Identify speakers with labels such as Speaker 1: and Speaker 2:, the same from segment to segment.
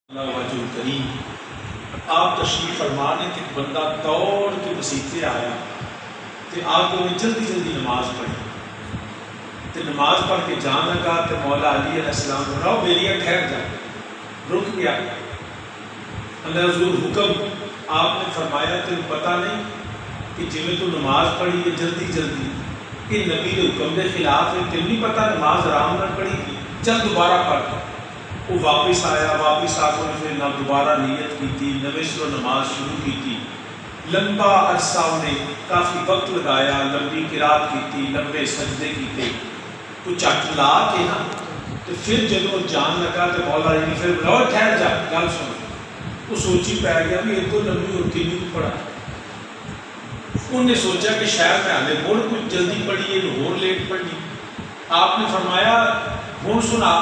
Speaker 1: اللہ وجہ کریم آپ تشریف فرما نے کہ بندہ دوڑ کے مسیطے آیا تو آپ کو جلدی جلدی نماز پڑھی تو نماز پڑھ کے جان لگا تو مولا علی علیہ السلام بناؤ بیلیا ٹھہر جا رک گیا اللہ حضور حکم آپ نے فرمایا تو پتہ نہیں کہ جی تو نماز پڑھی ہے جلدی جلدی کہ نبی کے حکم کے خلاف ہے تم نہیں پتہ نماز آرام نہ پڑھی تھی چل دوبارہ پڑھ وہ واپس آیا واپس آ کر پھر نہ دوبارہ نیت کی تھی نویں سروں نماز شروع کی تھی لمبا عرصہ انہیں کافی وقت لگایا لمبی قرات کی تھی لمبے سجدے کی تھے تو چٹ لا کے نا تو پھر جب جان لگا تو مولا علی پھر بلاؤ ٹھہر جا گل سن وہ سوچی پی گیا بھی یہ تو لمبی اور کنی پڑھا انہوں نے سوچا کہ شاید میں آنے مڑ کچھ جلدی پڑھی ہے اور لیٹ پڑھی آپ نے فرمایا ہوں سنا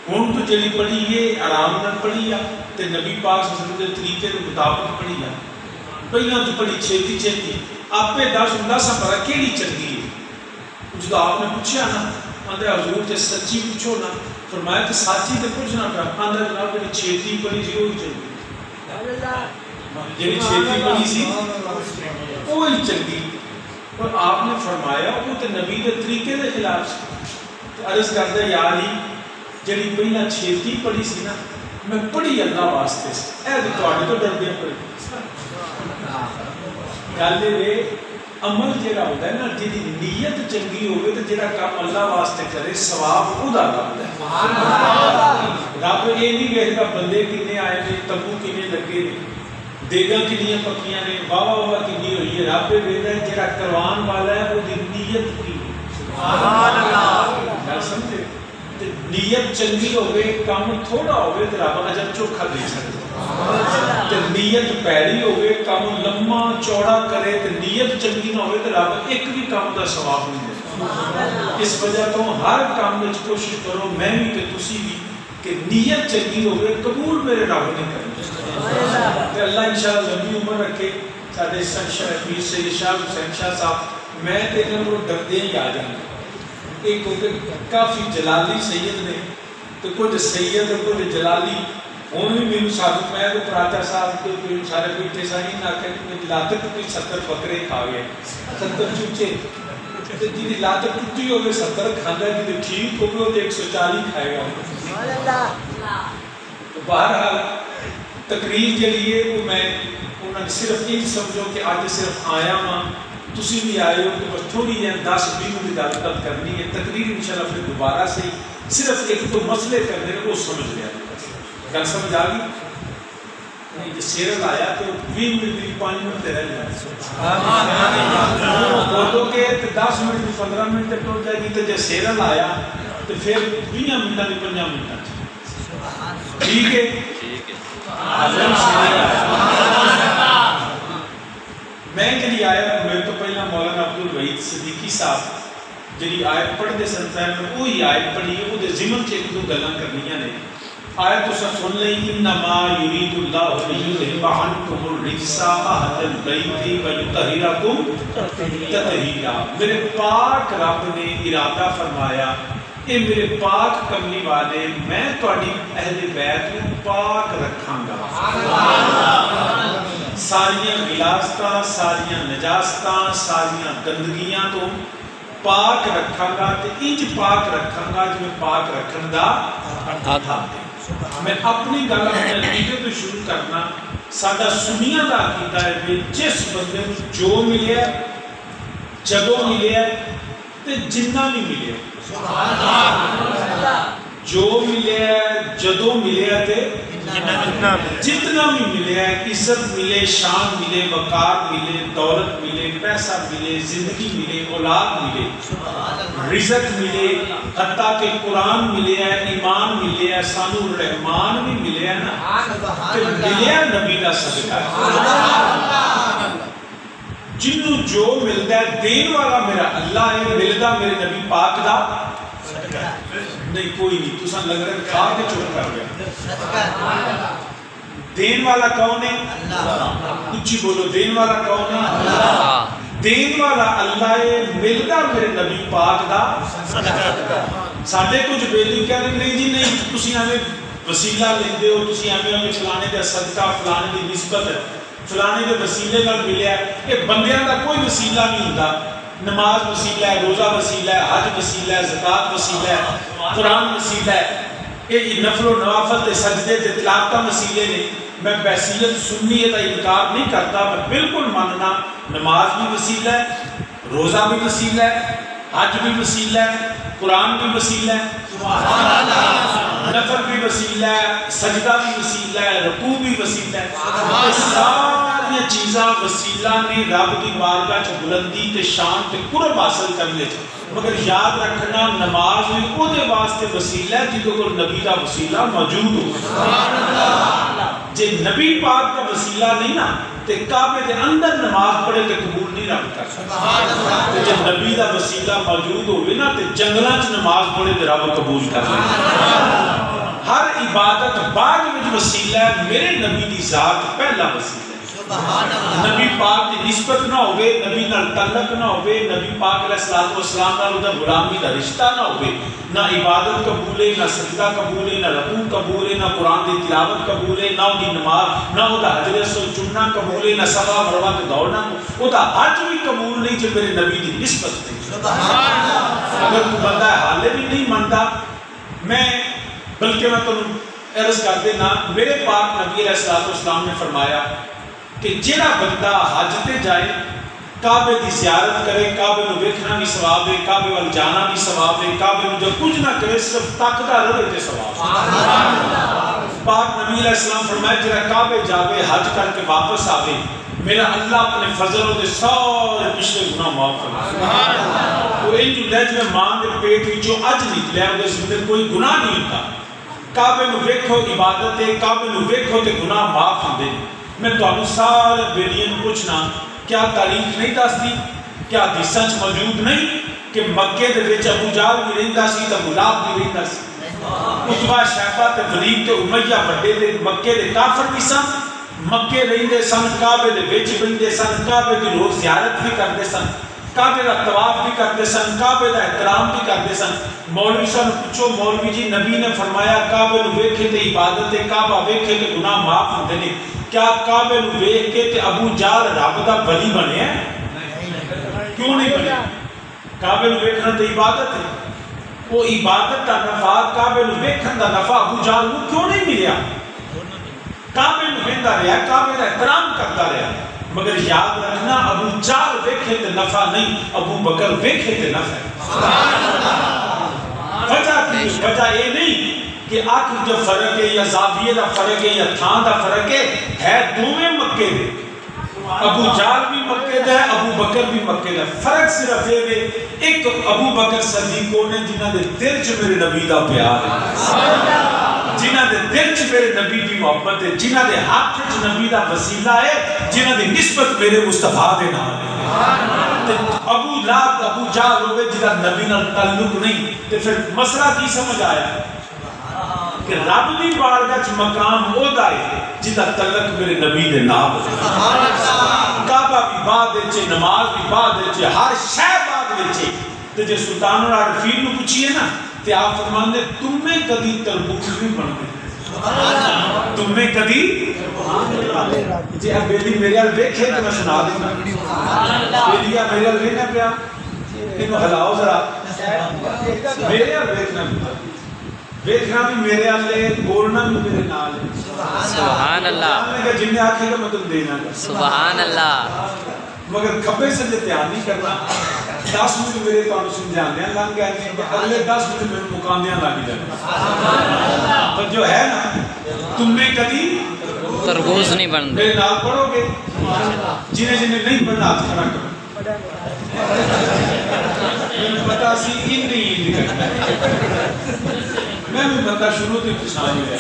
Speaker 1: ہوں تو جڑی پڑھی ہے آرام نہ پڑھی ہے تو نبی پاک صلی اللہ علیہ وسلم کے طریقے کے مطابق پڑھی ہے پہلے تو پڑھی چھیتی چھیتی آپ پہ دس ہوں سا پتا کہڑی چنگی ہے جب آپ نے پوچھا نا آدھے حضور جی سچی پوچھو نا فرمایا کہ سچی تو پوچھنا پڑا آدھا جناب جی چھیتی پڑھی سی وہی چنگی جی چھیتی پڑھی سی وہی چنگی اور آپ نے فرمایا وہ تو نبی کے طریقے کے خلاف سے عرض کرتا یا علی جڑی پہلا چھیتی پڑھی سی نا میں پڑھی اللہ واسطے سے اے تو ڈردیا پڑھی گل یہ عمل جہاں ہوتا ہے نا جی نیت چنگی ہوگی تو جہاں کام اللہ واسطے کرے ثواب خود آتا ہے رب یہ نہیں کہتا بندے کنے آئے نے تبو کنے لگے نے دیگاں کنیاں پکیاں نے واہ واہ کنی ہوئی ہے رب یہ کہتا ہے جہاں کروان والا ہے وہ نیت کی گل سمجھے نیت چنگی ہوگی کام تھوڑا ہوگی تو رب اجر چوکھا دے سکتے نیت پیڑی ہوگی کام لمبا چوڑا کرے تو نیت چنگی نہ ہوگی تو رب ایک بھی کام کا ثواب نہیں دے اس وجہ تو ہر کام میں کوشش کرو میں بھی کہ تسی بھی کہ نیت چنگی ہوگی قبول میرے رب نے کرنا اللہ انشاءاللہ لمبی عمر رکھے سارے پیر سید شاہ حسین شاہ صاحب میں تیرے کو ڈردے ہی آ جاؤں ایک کافی جلالی سید نے تو کچھ سید کچھ جلالی ہوں بھی میرے ساتھ میں تو پراچا صاحب تو سارے بیٹھے ساری نہ کہ لاتک کوئی 70 بکرے کھا گئے 70 چوچے جی لاتک ٹوٹی ہوگی 70 کھانا جی ٹھیک ہوگی وہ 140 کھائے گا تو بہرحال تقریر کے لیے وہ میں انہوں نے صرف یہ سمجھو کہ آج صرف آیا ماں تسی بھی آئے ہو تو بس تھوڑی ہے 10-20 منٹ گل کرنی ہے تقریر انشاءاللہ پھر دوبارہ سے صرف ایک تو مسئلے کرنے وہ سمجھ لیا گل سمجھ آ گئی نہیں سیرل آیا تو 20 منٹ بھی 5 منٹ رہ جائے بولو کہ 10 منٹ بھی 15 منٹ تک ٹوٹ جائے گی تو جب سیرل آیا تو پھر 20 منٹ بھی 5 منٹ ٹھیک ہے میں جی آیا میرے تو پہلا مولانا عبدالوحید صدیقی صاحب جی آیت پڑھتے سن پہ میں وہی آیت پڑھی ہے وہ ضمن سے ایک دو گلاں کرنیاں نے آیت تو سن لیں انما یرید اللہ لیذہب عنکم الرجس اہل البیت ویطہرکم تطہیرا میرے پاک رب نے ارادہ فرمایا اے میرے پاک کملی والے میں تہاڈی اہل بیت کو پاک رکھاں گا ساریاں غلاظتاں ساریاں نجاستاں ساریاں گندگیاں تو پاک رکھاں گا تے انج پاک رکھاں گا جو پاک رکھن دا تھا میں اپنی گل اپنے عقیدے تو شروع کرنا ساڈا سنیاں دا عقیدہ ہے کہ جس بندے کو جو ملیا جدوں ملیا تے جنہ بھی ملیا جو ملیا جدوں ملیا تے جتنا بھی ملے عزت ملے شان ملے وقار ملے دولت ملے پیسہ ملے زندگی ملے اولاد ملے رزق ملے حتیٰ کہ قرآن ملے ہے ایمان ملے ہے سانو رحمان بھی ملے ہے نا کہ ملے ہے نبی کا صدقہ جنہوں جو ملتا ہے دین والا میرا اللہ ہے ملتا میرے نبی پاک دا نہیں کوئی نہیں تو سن لگ رہا ہے کھا کے چوٹ کر گیا دین والا کون ہے اللہ اچھی بولو دین والا کون ہے اللہ دین والا اللہ ہے ملتا میرے نبی پاک دا ساڈے کچھ بیلی کہہ رہے نہیں جی نہیں تسی آنے وسیلہ لیندے ہو تسی ایویں کہ فلانے دا صدقہ فلانے دی نسبت ہے فلانے دے وسیلے نال ملیا ہے. یہ بندیاں دا کوئی وسیلہ نہیں ہوندا. نماز وسیلہ ہے, روزہ وسیلہ ہے, حج وسیلہ ہے, زکوٰۃ وسیلہ ہے, قرآن وسیلہ ہے. یہ نفل و نوافل تے سجدے تے تلاوتاں وسیلے نے. میں بحثیت سنی کا انکار نہیں کرتا, میں بالکل ماننا نماز بھی وسیلہ ہے, روزہ بھی وسیلہ ہے, حج بھی وسیلہ ہے, قرآن بھی وسیلہ ہے, نفل بھی وسیلہ ہے, سجدہ بھی وسیلہ ہے, رکوع بھی وسیلہ ہے. ساری چیزاں وسیلہ نے رب کی بارگاہ چ بلندی تے شان تے قرب حاصل کرنے چ. مگر یاد رکھنا نماز بھی وہ دے واسطے وسیلہ ہے جدوں کو نبی کا وسیلہ موجود ہو. جے نبی پاک کا وسیلہ نہیں نا تے کعبے دے اندر نماز پڑھے تے قبول نہیں رب کرتا. تے جے نبی دا وسیلہ موجود ہوئے نا تے جنگلاں چ نماز پڑھے تے رب قبول کر لے. ہر عبادت بعد وچ وسیلہ ہے, میرے نبی دی ذات پہلا وسیلہ ہے. نبی پاک دی نسبت نہ ہوئے, نبی نال تعلق نہ ہوئے, نبی پاک علیہ الصلوۃ والسلام نال دا غلامی دا رشتہ نہ ہوئے, نہ عبادت قبول ہے, نہ سجدہ قبول ہے, نہ رکوع قبول ہے, نہ قرآن دی تلاوت قبول ہے, نہ اودی نماز, نہ او دا حجر اسود چومنا قبول ہے, نہ صفا مروہ تے دوڑنا, او دا حج بھی قبول نہیں جو میرے نبی دی نسبت نہیں. اگر تو بندہ حالے بھی نہیں منتا, میں بلکہ میں تمہیں عرض کر دینا, میرے پاک نبی علیہ الصلوۃ والسلام نے فرمایا کہ جڑا بندہ حج تے جائے, کعبے دی زیارت کرے, کعبے نو ویکھنا بھی ثواب ہے, کعبے وال جانا بھی ثواب ہے, کعبے نو جو کچھ نہ کرے صرف تکدا رہے تے ثواب ہے. پاک نبی علیہ السلام فرمایا جڑا کعبے جاوے, حج کر کے واپس آوے, میرا اللہ اپنے فضل دے سارے پچھلے گناہ معاف فرمائے. وہ ان جو لج میں ماں دے پیٹ وچوں اج نکلیا اودے سر کوئی گناہ نہیں ہوتا. کعبے نو ویکھو عبادت ہے, کعبے نو ویکھو تے گناہ معاف ہوندے. میں تمہیں سارے بیلیاں پوچھنا, کیا تاریخ نہیں دستی, کیا حدیثاں موجود نہیں کہ مکے دے وچ ابو جہل بھی رہندا سی تے گلاب بھی رہندا سی, عتبہ شیبہ تے ولید تے امیہ بڑے دے مکے دے کافر بھی سن, مکے رہندے سن, کعبے دے وچ رہندے سن, کعبے دی روز زیارت بھی کرتے سن, کعبے دا طواف بھی کرتے سن, کعبے دا احترام بھی کرتے سن. مولوی صاحب پوچھو, مولوی جی نبی نے فرمایا کعبے نو ویکھے تے عبادت ہے, کعبہ ویکھے تے گناہ معاف ہوندے نے, کیا کعبے نو ویکھ کے تے ابو جہل رب دا ولی بنے ہیں؟ کیوں نہیں بنے؟ کعبے نو ویکھنا تے عبادت ہے. وہ عبادت دا نفع, کعبے نو ویکھن دا نفع ابو جہل نو کیوں نہیں ملیا؟ کعبے نو ویندا رہیا, کعبے دا احترام کرتا رہیا. مگر یاد رکھنا ابو جہل ویکھے تے نفع نہیں, ابو بکر ویکھے تے نفع ہے. وجہ کی وجہ یہ نہیں کہ آنکھ جو فرق ہے یا زاویے دا فرق ہے یا تھان دا فرق ہے دوویں مکے دے. ابو جہل بھی مکے دے, ابو بکر بھی مکے دے. فرق صرف یہ ہے, ایک ابو بکر صدیق نے جنہاں دے دل چ میرے نبی دا پیار ہے, جنہاں دے دل چ میرے نبی دی محبت ہے, جنہاں دے ہاتھ چ نبی دا وسیلہ ہے, جنہاں دی نسبت میرے مصطفیٰ دے نال ہے. ابو لہب ابو جہل ہوئے جنہاں نبی نال تعلق نہیں, تے پھر مسئلہ کی سمجھ آیا کہ رب دی بارگاہ چ مقام اودا ہے جدا تعلق میرے نبی دے نال ہے. کعبہ بھی بعد وچ, نماز بھی بعد وچ, ہر شے بعد وچ. تے جے سلطان العارفین نو پوچھیے نا تے آپ فرماندے تمہیں کدی تربوز نہیں بن گئے, تمہیں کدی جی اب بیلی میرے ال ویکھے تے میں سنا دینا. بیلیا میرے ال ویکھنا پیا, اینو ہلاؤ ذرا, میرے ال ویکھنا پیا, ویکھنا بھی میرے ال ہے, بولنا بھی میرے نال ہے.
Speaker 2: سبحان اللہ.
Speaker 1: میں کہ جن آنکھیں کا مطلب دینا گا
Speaker 2: سبحان اللہ.
Speaker 1: مگر کھبے سے دھیان نہیں کرنا. 10 منٹ میرے تو سمجھانے لگ گئے ہیں کہ اگلے 10 منٹ میرے مقامدیاں لگ جائیں. تو جو ہے نا, تمہیں کدی
Speaker 2: تربوز نہیں بن
Speaker 1: میرے نال پڑھو گے, جنہیں جنہیں نہیں پڑھنا ہاتھ کھڑا کرو. میں پتا سی ان نہیں کرنا, میں بھی بندہ شروع سے پریشان ہوا.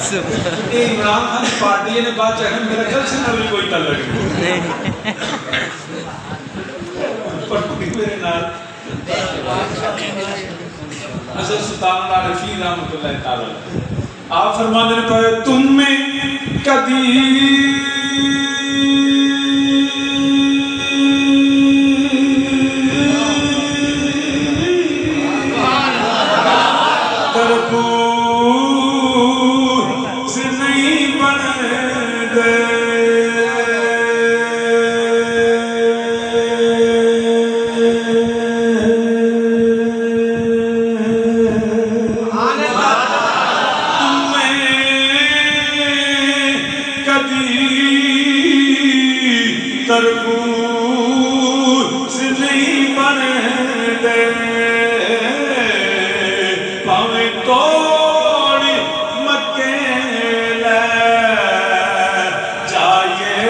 Speaker 1: یہ عمران خان پارٹی نے بات چاہے میرا جلد سے نہ کوئی تعلق نہیں. میرے نال حضرت سلطان العارفین رحمۃ اللہ تعالی آپ فرماتے ہیں کہ تم میں کبھی بن گئے تربوز نہیں بنے دے پاویں توڑی مکے لے جائیے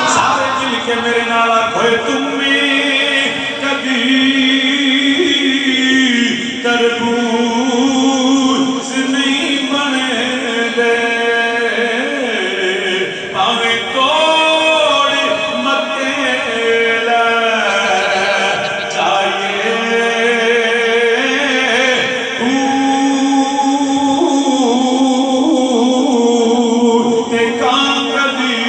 Speaker 1: سارے مل کے میرے نالا کھوئے تم تربوز نہیں بنے دے پاویں توڑ مکے لے جائیے تے کام کدی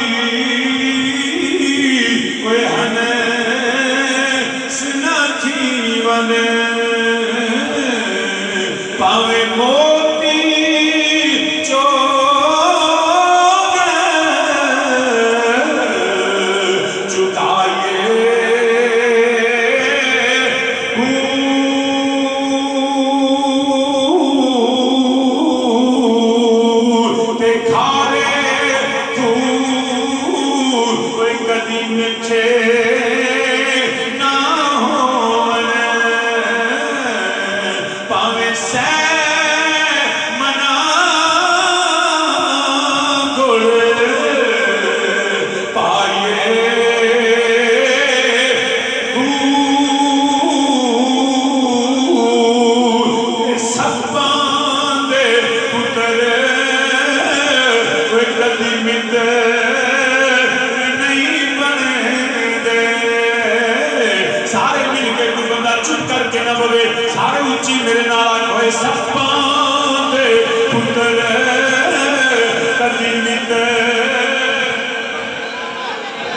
Speaker 1: کوئی ہنس نہ تھی بنے پاویں موتی چوگ چکائیے تے کھارے کوئی کدی مٹھے نہ ہونے پاویں سارے اچھی میرے نال کوئی سپاں دے پتر کدی مت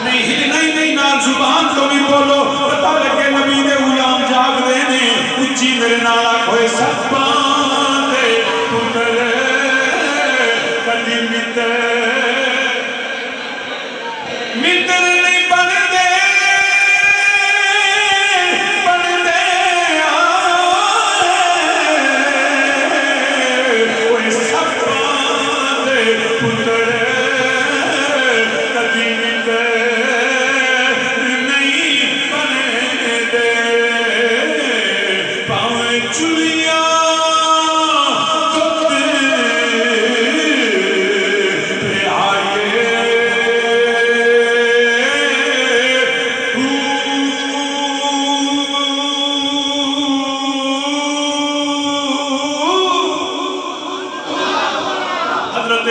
Speaker 1: نہیں نال زبان تو بھی بولو پتہ لگے نبی دے غلام جاگ دے نے اچھی میرے نال کوئی سپاں دے پتر کدی مت نہیں بن دے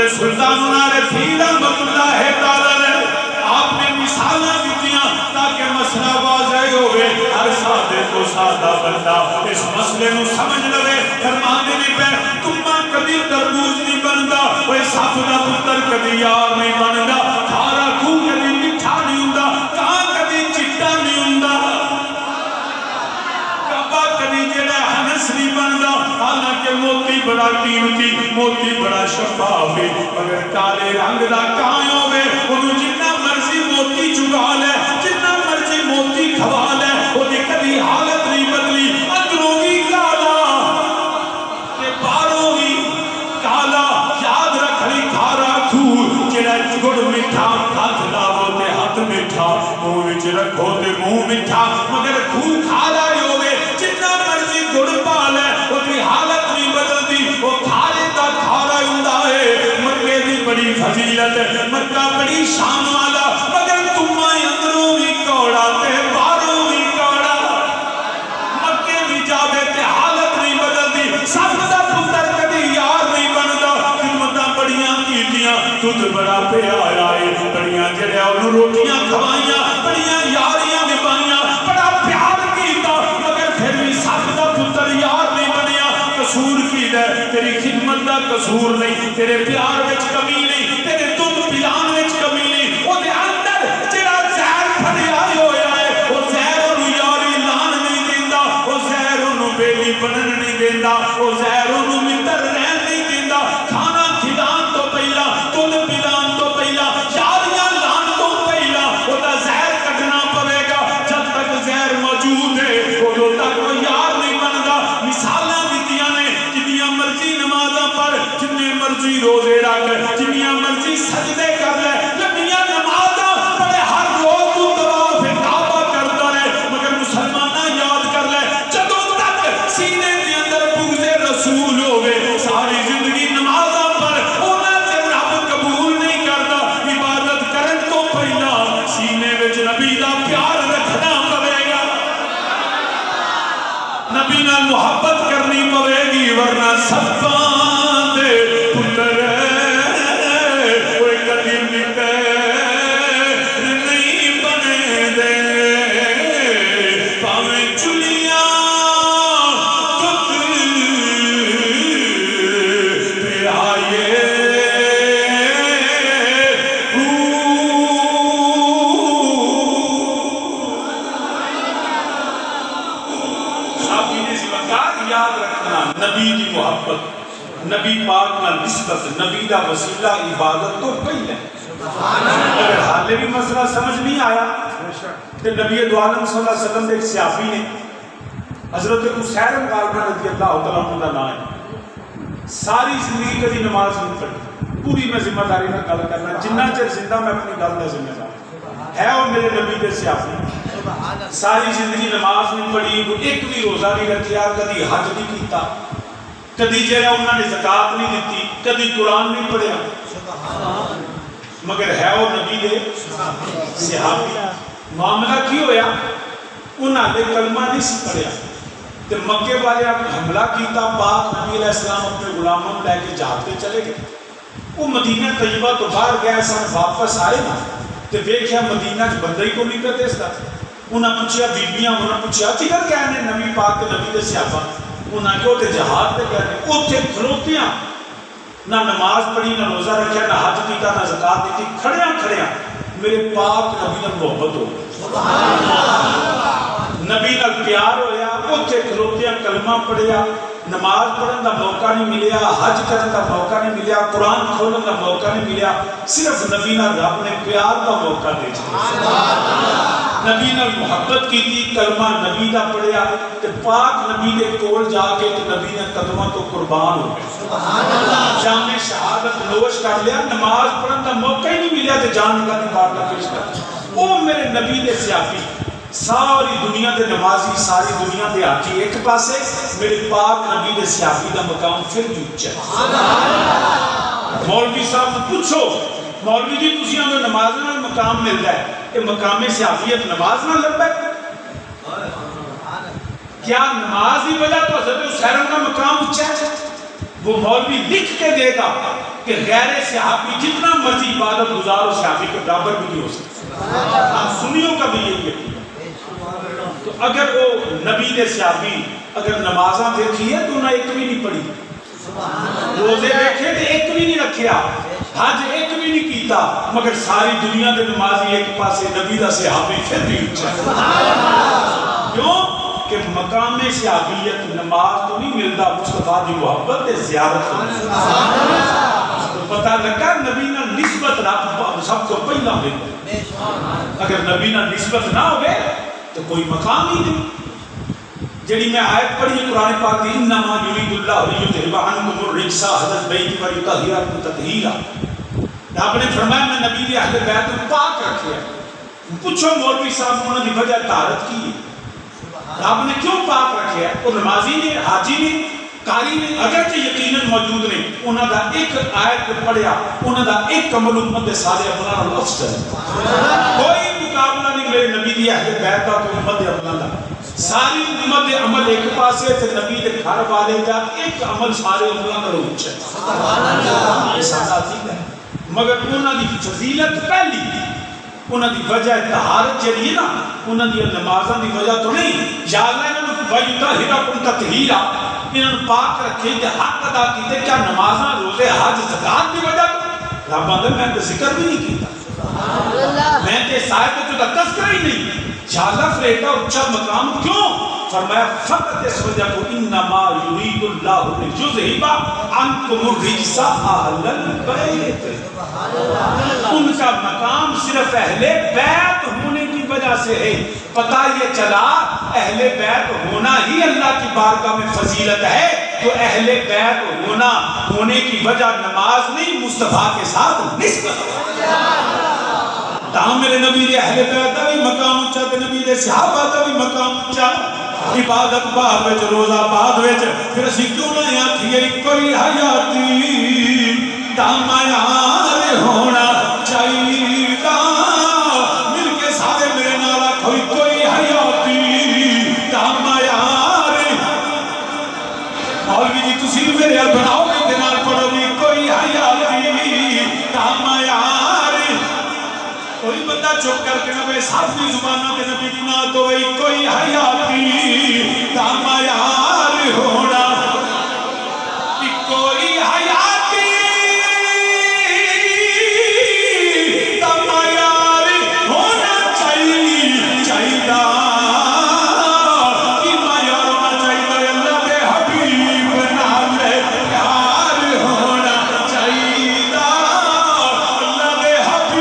Speaker 1: سلطان العارفین رحمۃ اللہ تعالی آپ نے مثالیں دیتیاں تاکہ مسئلہ واضح ہوئے ہر سادے کو سادہ بندہ اس مسئلے نو سمجھ لوے فرمانے نہیں پہ تمہ کبھی تربوز نہیں بندا کوئی صاف دا پتر کبھی یار نہیں بندا کھارا کھو کبھی مٹھا نہیں ہوندا کہاں کبھی چٹا نہیں ہوندا کعبہ کبھی جڑا ہنس نہیں بندا حالانکہ موتی بڑا قیمتی موتی بڑا شفاف ہے مگر کالے رنگ دا کہاں ہوئے انہوں جتنا مرضی موتی چگا لے جتنا مرضی موتی کھوا لے وہ دی کبھی حالت نہیں بدلی اندروں بھی کالا تے باروں بھی کالا یاد رکھ لی کھارا کھور جڑا گڑ مٹھا ہاتھ لاؤ تے ہاتھ مٹھا منہ وچ رکھو تے منہ مٹھا مگر کھور کھارا ہی ہوئے جتنا مرضی گڑ پا لے وہ دی حالت نہیں بدلتی وہ کھارے دا کھارا ہوندا ہے مکے دی بڑی فضیلت مکہ بڑی شان والا مگر تمہیں اندروں بھی کوڑا تے باروں بھی کوڑا مکے بھی جاوے تے حالت نہیں بدلتی سب دا پتر کبھی یار نہیں بندا خدمتاں بڑیاں کیتیاں دودھ بڑا پیارا ہے بڑیاں جڑے انہوں روٹیاں کھوائیاں بڑیاں یاریاں نبھائیاں بڑا پیار کیتا مگر پھر بھی سب دا پتر یار نہیں بنیا قصور کی دے تیری خدمت دا قصور نہیں تیرے پیار وچ کمی نہیں تیرے دودھ پلان وچ کمی نہیں وہ دے اندر دینا، عزیر انہوں متر رہن نہیں دینا، کھانا کھلان تو پہلا، تل پلان تو پہلا، یاریاں لان تو پہلا، وہ دا زہر کٹنا پڑے گا، جب تک زہر موجود ہے وہ تک وہ یار نہیں بن گا۔ مثالیں دیتیاں نے، جنیاں مرضی نمازاں پڑھ، جننے مرضی روزے رکھ، جنیاں مرضی سجدے کر لے، لمبیاں نمازاں پڑھے، ہر روز تو طواف کعبہ کرتا رہے، مگر مسلمانہ یاد کر لے، جدوں تک سینے دے اندر بغض رسول ہوئے، ساری زندگی نمازاں پڑھ، انہاں سے رب قبول نہیں کرتا۔ عبادت کرن تو پہلا سینے وچ نبی دا پیار رکھنا پڑے گا، نبی نال محبت کرنی پڑے گی، ورنہ سباں دے پتر کوئی قدیم نہیں بنے دے، پاویں چلیاں تک پہ آئے صحابی نے زمکار یاد رکھنا، نبی دی محبت، نبی پاک نہ نسبت، نبی دا وسیلہ عبادت تو پہلے۔ اگر حالے بھی مسئلہ سمجھ نہیں آیا کہ نبی دو عالم صلی اللہ علیہ وسلم دے ایک صحابی نے حضرت عسیر غالبہ رضی اللہ تعالیٰ عنہ کا نام ہے، ساری زندگی کبھی نماز نہیں پڑھی، پوری میں ذمہ داری میں گل کرنا، جنہ چر زندہ میں اپنی گل کا ذمہ دار ہے، اور میرے نبی دے صحابی ساری زندگی نماز نہیں پڑھی، وہ ایک بھی روزہ نہیں رکھیا، کبھی حج نہیں کیتا، کدی جہاں انہوں نے زکاة نہیں دیتی، کدی قرآن نہیں پڑھیا، مگر ہے وہ نبی دے صحابی۔ معاملہ کی ہویا؟ انہوں نے کلمہ نہیں سی پڑھیا، تو مکے والے حملہ کیتا، پاک نبی علیہ السلام اپنے غلاموں لے کے جہاد پہ چلے گئے، وہ مدینہ طیبہ تو باہر گئے سن، واپس آئے نا تو دیکھیا مدینہ چ بندہ ہی کو نہیں پہ دستا، انہاں پوچھیا بیبیاں، انہاں پوچھیا جگر کہنے نبی پاک کے نبی دے صحابہ، انہاں کیوں تے جہاد پہ گئے، اوتھے کھلوتیاں، نہ نماز پڑھی، نہ روزہ رکھیا، نہ حج کیتا، نہ زکاة دیتی، کھڑیاں میرے پاک نبی نال محبت ہو نبی نال پیار ہویا، اوتھے کھلوتیاں کلمہ پڑھیا، نماز پڑھن دا موقع نہیں ملیا، حج کرن دا موقع نہیں ملیا، قرآن کھولن دا موقع نہیں ملیا، صرف نبی نال رب نے پیار دا موقع دے دیا، نبی نال محبت کی تھی، کلمہ نبی دا پڑھیا، کہ پاک نبی دے کول جا کے تو نبی نے قدمہ تو قربان ہو گئے، جامع شہادت نوش کر لیا، نماز پڑھن دا موقع ہی نہیں ملیا کہ جان کا نکارنا پیش کر، وہ میرے نبی دے صحابی، ساری دنیا دے نمازی، ساری دنیا دے حاجی ایک پاسے، میرے پاک نبی دے صحابی دا مقام پھر بھی اونچا ہے۔ مولوی صاحب نے پوچھو، مولوی جی تسی ہمیں نماز نال مقام ملتا ہے، کہ مقام صحابیت نماز نہ لگتا ہے؟ کیا نماز ہی وجہ تو حضرت حسین کا مقام اونچا ہے؟ وہ مولوی لکھ کے دے گا کہ غیر صحابی جتنا مرضی عبادت گزار و صحابی کے برابر بھی نہیں ہو سکتا، ہم سنیوں کا بھی یہی ہے۔ تو اگر وہ نبی دے صحابی اگر نمازاں دیکھی ہے تو انہیں ایک بھی نہیں پڑھی، روزے دیکھے تو ایک بھی نہیں رکھیا، حج ایک بھی نہیں کیتا، مگر ساری دنیا دے نمازی ایک پاسے، نبی دا صحابی پھر بھی اونچا ہے۔ کیوں؟ کہ مقام صحابیت نماز تو نہیں ملتا، مصطفیٰ دی محبت تے زیارت تو پتہ لگا نبی نہ نسبت رب سب کو پہلا ملتا، اگر نبی نہ نسبت نہ ہوئے تو کوئی مقام ہی نہیں۔ جڑی میں آیت پڑھی قرآن پاک دی، انما یرید اللہ لیذھب عنکم الرجس اہل البیت ویطہرکم تطہیرا، رب نے فرمایا میں نبی دی اہل بیت کو پاک رکھیا۔ پوچھو مولوی صاحب انہوں نے وجہ طہارت کی ہے، رب نے کیوں پاک رکھیا ہے؟ وہ نمازی نے، حاجی نے، قاری نے، اگرچہ یقیناً موجود نے، انہوں دا ایک آیت پڑھیا، انہوں دا ایک عمل امت صالح بنانا افضل ہے۔ کوئی مقابلہ نہیں میرے نبی دی اہل بیت کا تو امت عمل دا، ساری امت عمل ایک پاسے تے نبی دے گھر والے دا ایک عمل سارے عملوں کا روچ ہے، یہ سادہ عقیدہ ہے۔ مگر انہوں دی فضیلت پہلی، انہوں دی وجہ طہارت جڑی ہے نا، انہوں دی نمازاں دی وجہ تو نہیں، یا اللہ انہوں نے وَيُطَهِّرَكُمْ تَطْهِيرًا، انہوں نے پاک رکھے کہ حق ادا کیتے، کیا نمازاں روزے حج زکات دی وجہ تو رب آدھے میں تو ذکر بھی نہیں کیتا، میں تے صاحب تو تذکرہ ہی نہیں، یا اللہ فریٹا اچھا مقام کیوں؟ فرمایا فقط اس وجہ کو انما یرید اللہ لیذھب عنکم الرجس اہل البیت، ان کا مقام صرف اہل بیت ہونے کی وجہ سے ہے۔ پتہ یہ چلا اہل بیت ہونا ہی اللہ کی بارگاہ میں فضیلت ہے، تو اہل بیت ہونے کی وجہ نماز نہیں، مصطفیٰ کے ساتھ نسبت۔ تاں میرے نبی دے اہل بیت دا بھی مقام اونچا تے نبی دے صحابہ دا بھی مقام اونچا، عبادت باہر وچ روزہ بعد وچ، پھر اسی کیوں نہ آکھیے کوئی حیاتی دا معیار ہونا چاہیے، مل کے سارے میرے نال آکھو کوئی حیاتی دا معیار، مولوی جی تسی میرے بناؤ کے نال پڑھو گی کوئی حیاتی دا معیار۔ کوئی بندہ چپ کر کے نبی صافی زبانہ کے نبی کی نات ہوئی کوئی حیاتی دا معیار ہونا، کوئی حیاتی دا معیار ہونا چاہیے، کی معیار ہونا چاہیے، اللہ دے حبیب نال پیار ہونا چاہیے، اللہ دے حبیب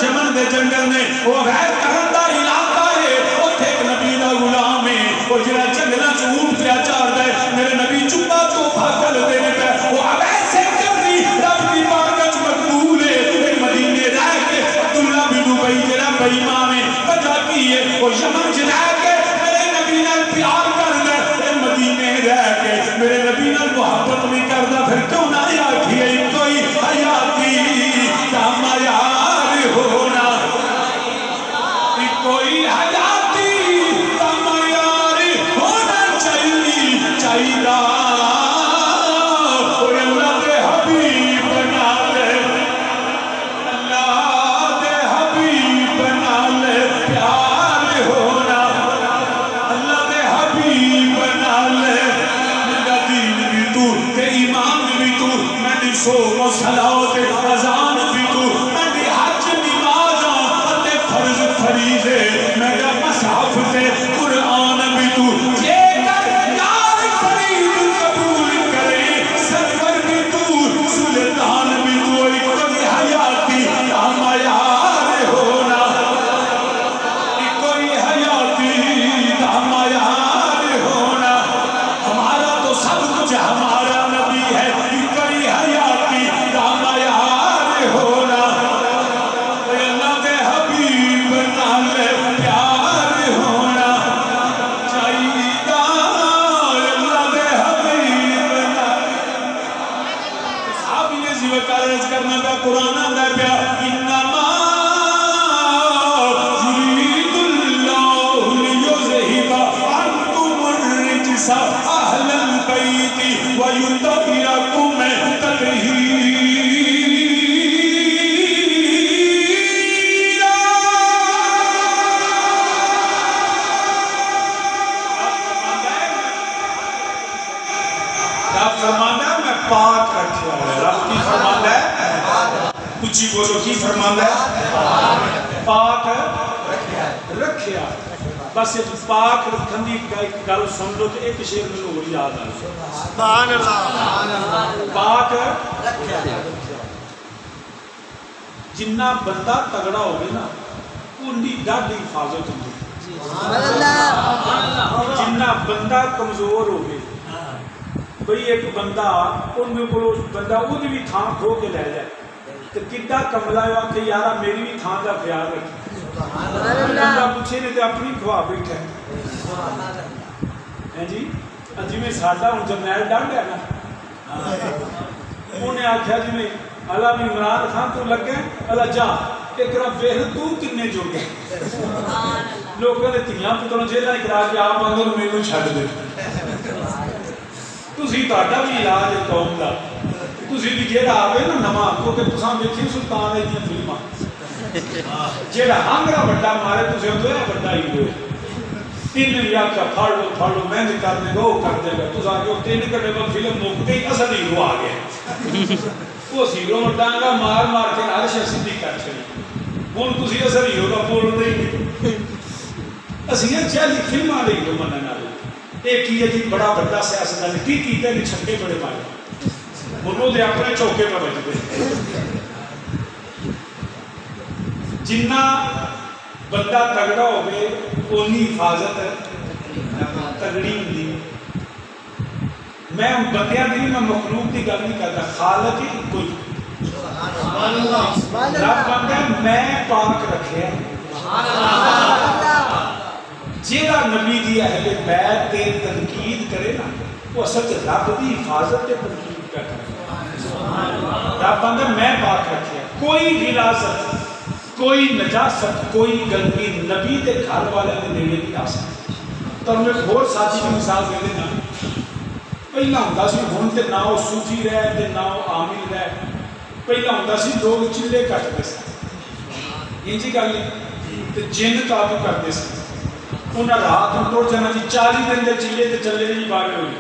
Speaker 1: یمن دے جنگل میں وہ غیر کرندہ علاقہ ہے، اتھے ایک نبی دا غلام ہے، وہ جنہ جنگلہ سے اونٹ پہ چار دے، میرے نبی چپا تو پھاکل دینے پہ وہ اب ایسے کرنی رب کی بارگاہ مقبول ہے۔ ایک مدینے رہ کے عبداللہ بن ابی جنہ بے ایمان ہے، وجہ کی ہے وہ یمن جنہ کے میرے نبی نے پیار کر دے، ایک مدینے رہ کے میرے نبی نے محبت نہیں کر دا، پھر کیوں نہ آکھی ہے کوئی حیاتی دا معیار ہونا، کوئی حیاتی دا معیار ہونا چاہیے، اور اللہ دے حبیب نال، اللہ دے حبیب نال پیار ہونا، اللہ دے حبیب نال میرا دین بھی تو تے ایمان بھی تو، میری صوم و صلاۃ اذان بھی تو، میری حج نمازاں تے فرض فریضے، میرا مصحف تے قرآن بھی تو، جے کر یار فرید قبول کرے سرور بھی تو، سلطان بھی تو، کوئی حیاتی دا معیار ہونا، کوئی حیاتی دا معیار ہونا، ہمارا تو سب کچھ ہمارا نبی ہے، کوئی حیاتی دا معیار ہونا، اللہ دے حبیب نال پیار ہونا چاہیے، اللہ دے حبیب نال۔ صحابی نے زیوہ کارج کرنا پہ قرآن اندر پہ انما یرید اللہ لیذھب عنکم الرجس اہل البیت ویطہرکم تطہیرا۔ رب فرمانا ہے میں پاک رکھیا ہوں، رب کی فرمانا ہے، کچھ بولو کی فرمانا ہے، پاک رکھیا. بس ایک پاک رکھن دی ایک گل سن لو تو ایک شعر میں اور یاد آ جائے.
Speaker 3: سبحان اللہ.
Speaker 1: پاک رکھیا. جنہ بندہ تگڑا ہوگی نا اُنی ڈاڈی حفاظت ہوگی. جنہ بندہ کمزور ہوگی بھئی ایک بندہ ان میں کو بندہ وہ بھی تھان کھو کے لے جائے تو کتا کملا ہے کہ یارا میری بھی تھان کا خیال رکھے. بندہ پوچھے نہیں تو اپنی کھوا بیٹھا ہے جی. جی میں سادہ ہوں جرنیل ڈال گیا نا انہیں آکھا جی میں اللہ بھی عمران خان تو لگ گئے اللہ جا ایک رب ویہ تو کنے جو گئے. لوگوں نے تیاں پتروں جیلہ اقرار کہ آپ اندر میں کو چھڑ دے. تُسی تاڑا بھی علاج ہے قوم دا. تُسی بھی جیڑا آگئے نا نما کیونکہ تُساں بیٹھی سلطان ہے دیا فلمہ جیڑا ہنگرہ بڑا مارے تُسے ہم دویا بڑا ہی ہوئے. تین نے یا کیا پھاڑ لو میں نے کرنے دو کر دے گا. تُسا آگے تین کرنے پر فلم موقتے ہی اصل ہی ہوا آگئے. وہ سیروں میں ڈانگا مار مار کے عرش صدی کر چلی. وہ تُسی اصل ہی ہوگا بول دے گی. اسیاں چالی فلم آ رہی ہو منہ نہ لے. ایک ہی ہے جی بڑا بڑا سیاست ہے کی کیتے ہیں چھکے بڑے مارے انہوں نے اپنے چوکے پر بچ دے. جنہ بندہ تگڑا ہو گئے اونی حفاظت تگڑی ہوندی. میں ان بندیاں دی میں مخلوق دی گل نہیں کرتا. خالق ہی کوئی رب بندہ میں پاک رکھے جیڑا نبی دی اہل بیت تے تنقید کرے نا وہ اصل سے رب دی حفاظت تے تنقید کرتا. رب بندہ میں پاک رکھے کوئی غلاظت کوئی نجاست کوئی گندگی نبی دے گھر والے دے نیڑے نہیں آ سکتی. تو میں اور ساتھی کی مثال دے دینا. پہلا ہوندا سی ہن تے نہ او صوفی رہے تے نہ او عامل رہے. پہلا ہوندا سی لوگ چلے کٹتے سن انجی گل تے جن قابو کرتے سن. انہاں رات نوں ٹر جانا جی 40 دن دے چلے تے چلے نہیں باغ ہوئی.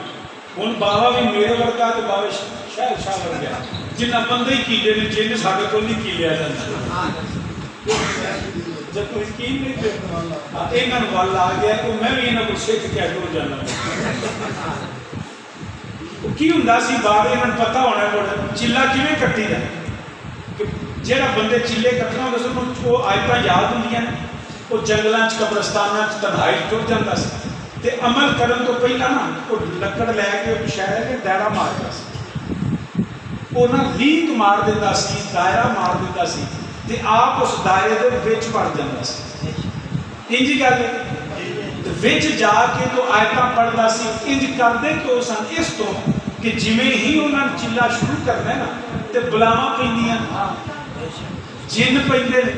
Speaker 1: ہن بابا بھی میرے ورگا تے بابا شاہ شاہ لگ گیا جنہ بندے ہی کیلے نے جن ساڈے کول نہیں کیلیا جاندا. جب تو یقین نہیں پہ انہاں وال آ گیا تو میں بھی انہاں کو سکھ کے ٹر جانا. کی ہوندا سی بابے انہاں پتہ ہونا کوئی چلا کیویں کٹی دا کہ جہاں بندے چلے کٹنا ہوندا سن وہ آیتاں یاد ہوندیاں نے. وہ جنگلاں چ قبرستاناں چ تنہائی ٹر جاندا سی تے عمل کرن تو پہلا نا وہ لکڑ لے کے شہر کے دائرہ ماردا سی. انہاں لیک مار دیندا سی دائرہ مار دیندا سی تے آپ اس دائرے دے وچ پڑ جاندا سی. انج گل تے وچ جا کے تو آیتاں پڑھدا سی. انج کردے کیوں سن اس تو کہ جویں ہی انہاں چلا شروع کرنا ہے نا تے بلاواں پیندیاں جن پیندے نے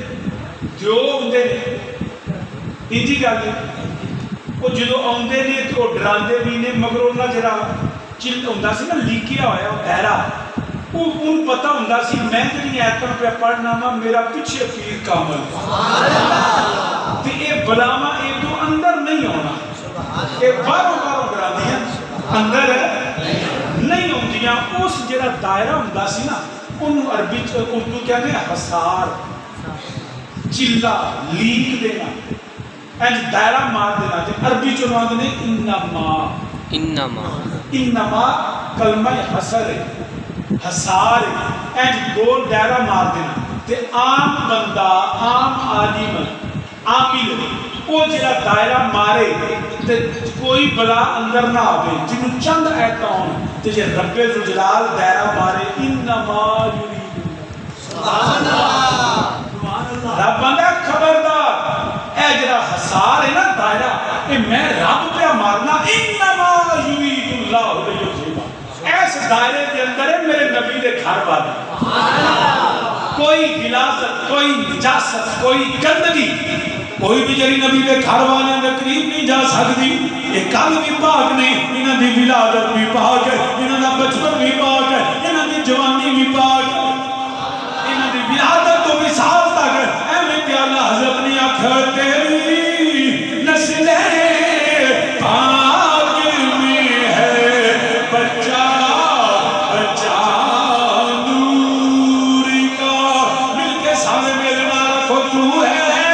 Speaker 1: دیو ہوندے نے. انج گل وہ جدو آندے نے تو وہ ڈراندے بھی نے مگر انہاں جڑا چل ہوندا سی نا لیکیا ہویا وہ دائرہ وہ ان پتہ ہوندا سی میں جڑی ایتاں پہ پڑھنا وا میرا پیچھے پیر کامل تے اے بلاواں اے تو اندر نہیں ہونا. اے باہروں باہروں ڈراندیاں اندر نہیں ہوندیاں. اس جڑا دائرہ ہوندا سی نا انہوں عربی اردو کہتے ہیں حصار چلا لیک دینا اینج دائرہ مار دینا. تے عربی چ نام نے انما کلمہ حصر حصار اینج دو دائرہ مار دینا. تے عام بندہ عام عالم عامل وہ جڑا دائرہ مارے تے کوئی بلا اندر نہ آوے جنوں چند ایتاں ہون تے جے رب ذوالجلال دائرہ مارے انما یرید سبحان اللہ. رب بندہ خبردار اے جڑا حصار ہے نا دائرہ اے میں رب پہ مارنا انما یرید اللہ لیذہبا. ایس دائرے کے اندر ہے میرے نبی دے گھر والے. کوئی غلاظت کوئی نجاست کوئی گندگی کوئی بھی جڑی نبی دے گھر والے دے قریب نہیں جا سکتی. یہ کل بھی پاک نے انہاں دی ولادت بھی پاک ہے انہاں دا بچپن بھی پاک ہے انہاں دی جوانی بھی پاک ہے انہاں دی ولادت تو وصال تک ایویں کہ اللہ حضرت نے آکھا تیری نسل پاک میں ہے بچہ بچہ نور کا. مل کے سامنے میرے نال رکھو تو ہے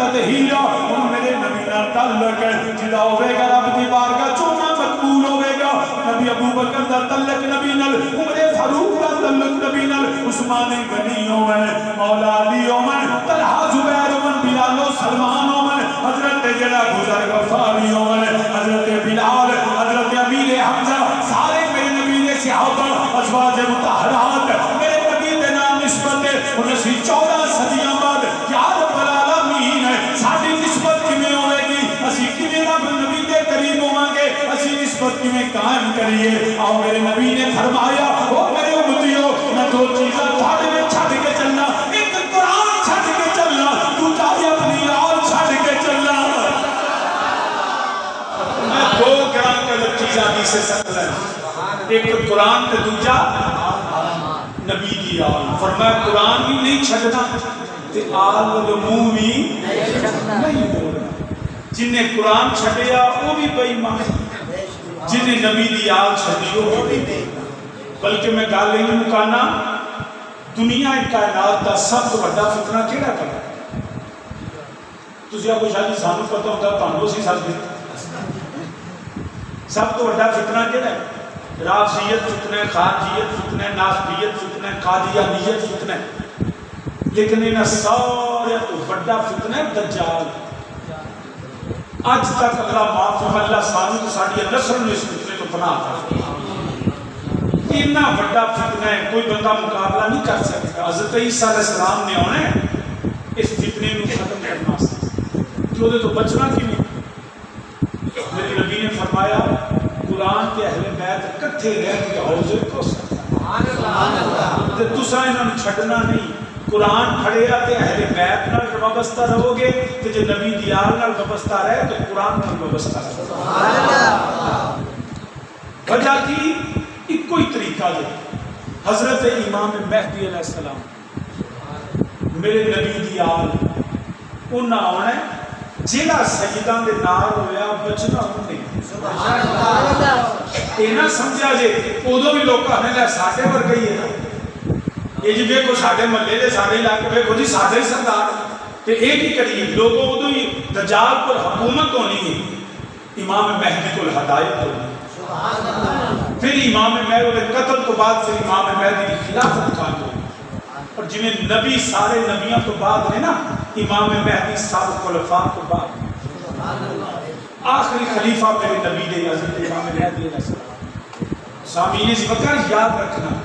Speaker 1: حضرت ہیرا ہن میرے نبی نال تعلق ہے جدا ہوے گا رب دی بارگاہ چونا مقبول ہوے گا نبی ابو بکر دا تعلق نبی نال عمر فاروق دا تعلق نبی نال عثمان غنی ہوون مولا علی ہوون طلحہ زبیر ہوون بلال و سلمان ہوون حضرت جڑا گزر غفاری ہوون حضرت بلال حضرت امیر حمزہ سارے میرے نبی دے صحابہ ازواج مطہرات میرے نبی دے نام نسبت ہے 14 صدیاں بعد یا رب العالمین ساری نسبت کیویں ہوے گی اسی کیویں رب نبی دے قریب ہوواں گے اسی نسبت کیویں قائم کریے آؤ میرے نبی نے فرمایا او میرے امتیو میں دو چیزاں تھوڑے میں چھڈ کے چلنا ایک قرآن چھڈ کے چلنا دوسرا اپنی آل چھڈ کے چلنا میں دو گرام کا چیزاں دی سے سکتا ہے ایک قرآن تے دوسرا نبی دی آل فرمایا قرآن بھی نہیں چھڈنا تے آل و منہ بھی نہیں بولنا جنہیں قرآن چھڈیا وہ بھی بے ایمان جنہیں نبی دی آل چھڈی وہ بھی بے بلکہ میں گل نہیں مکانا دنیا کائنات دا سب تو بڑا فتنہ کیڑا کرا تسی آپ کو شاید سانو پتہ ہوتا تانوں سی سب سب تو بڑا فتنہ کیڑا ہے رافضیت فتنہ خارجیت فتنہ ناسبیت فتنہ قادیانیت فتنہ لیکن انہاں سارے تو بڑا فتنہ دجال آج تک اللہ معاف اللہ سانو تو ساڑی نسل نے اس فتنے کو پناہ تھا اتنا بڑا فتنہ ہے کوئی بندہ مقابلہ نہیں کر سکتا حضرت عیسیٰ علیہ السلام نے ہونے اس فتنے کو ختم کرنا جو دے تو بچنا کی نہیں میرے نبی نے فرمایا قرآن کے اہل بیت کتھے رہ کے حوضے کو سکتا تے تساں انہاں نوں چھڈنا نہیں قرآن پڑھیا تے اہل بیت نال وابستہ رہو گے تے جو نبی دی آل نال وابستہ رہے تو قرآن نال وابستہ رہو سبحان اللہ وجہ کی ایک کوئی طریقہ دے حضرت امام مہدی علیہ السلام میرے نبی دی آل انہاں آنا ہے جیڑا سیدان دے نال ہویا بچنا انہیں سبحان اللہ اینا سمجھا جے ادو بھی لوگ کہنے لے ساڈے ور گئی ہے نا یہ جی ویکھو ساڈے محلے دے ساڈے علاقے ویکھو جی ساڈے سردار تے ایک ہی کریے لوگوں ادو ہی دجال پر حکومت ہونی ہے امام مہدی کو ہدایت ہونی سبحان اللہ پھر امام مہدی کے قتل تو بعد سے امام مہدی کی خلافت قائم ہوئی اور جنہیں نبی سارے نبیوں تو بعد ہے نا امام مہدی سب خلفاء کو بعد آخری خلیفہ میرے نبی دے حضرت امام مہدی علیہ السلام سامعین اس وقت یاد رکھنا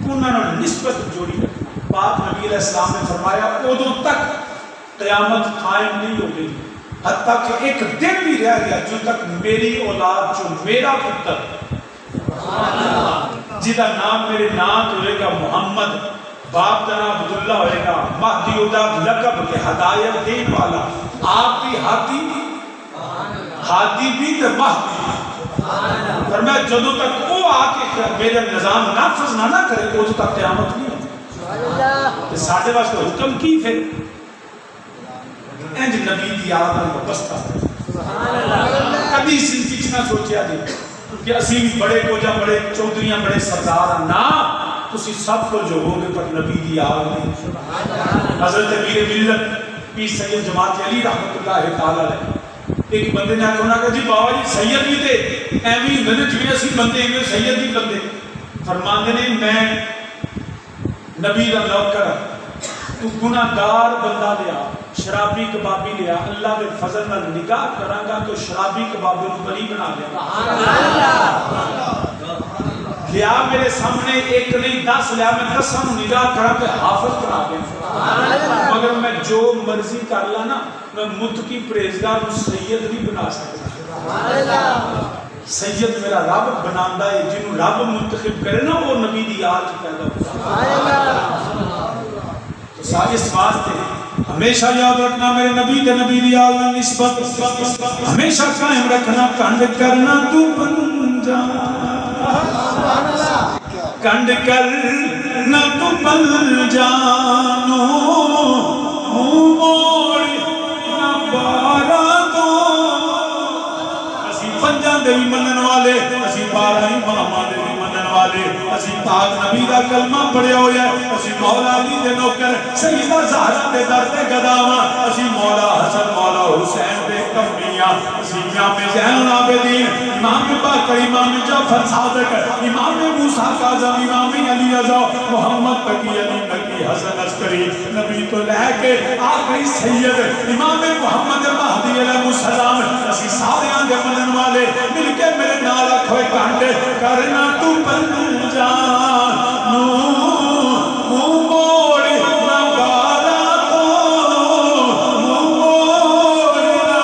Speaker 1: انہوں نے نسبت جوڑی رکھنا پاک نبی علیہ السلام نے فرمایا ادو تک قیامت قائم نہیں ہو گئی حتیٰ کہ ایک دن بھی رہ گیا جو تک میری اولاد جو میرا پتر جدا نام میرے نام ہوئے گا محمد باپ کا نام عبداللہ ہوئے گا مہدی ادا لقب کے ہدایت دین والا آپ بھی ہادی بھی تو مہدی فرمایا جدو تک وہ آکے میرا نظام نافذ نہ کرے وہ تو تک قیامت نہیں ہوتی ساڑھے واسطے حکم کی پھر انج نبی دی آدھا بستا کبھی اس کی نہ سوچیا جی کہ اسی بھی بڑے کو جا بڑے چودھریاں بڑے سردار نا تسی سب کو جو ہوگے پر نبی دی آل نہیں حضرت امیر ملت پیر سید جماعت علی رحمت اللہ تعالیٰ علیہ ایک بندے نے کہا کہ جی بابا جی سید بھی تھے ایویں میں نے جویں اسی بندے ایویں سید بھی بندے فرماندے نے میں نبی دا نوکر تو گناہگار بندہ لیا شرابی کبابی لیا اللہ کے فضل نال نگاہ کراں گا تو شرابی کبابی کو بری بنا لیا لیا میرے سامنے ایک نہیں 10 لیا میں 10 نگاہ کراں تو حافظ بنا دیا مگر میں جو مرضی کر لانا میں متقی پریزگار سید نہیں بنا سکتا سید میرا رب بناندا ہے جنوں رب منتخب کرے نا وہ نبی دی آل چ پیدا ہوتا تو سارے اس واسطے ہمیشہ یاد رکھنا میرے نبی تے نبی دی آل نال نسبت ہمیشہ قائم رکھنا کنڈ کرنا تو بن جا کنڈ کرنا تو بن جانو منہ موڑ نہ بارا دو اسی پنجاں دے بھی منن والے اسی 12 اماماں دے بھی منن والے اسی پاک نبی دا کلمہ پڑھیا ہویا ہے اسی مولا علی دے نوکر سیدہ زہرا دے در تے گداواں اسی مولا حسن مولا حسین دے کمیاں اسی امام زین العابدین امام باقر امام جعفر صادق امام موسیٰ کاظم امام علی رضا محمد تقی علی نقی حسن عسکری نبی تو لے کے آخری سید امام محمد مہدی علیہ السلام اسی سارے آندے منن والے مل کے میرے نال کھوئے کانڈے کرنا تو بن جانو منہ موڑ نہ بارا تو منہ موڑ نہ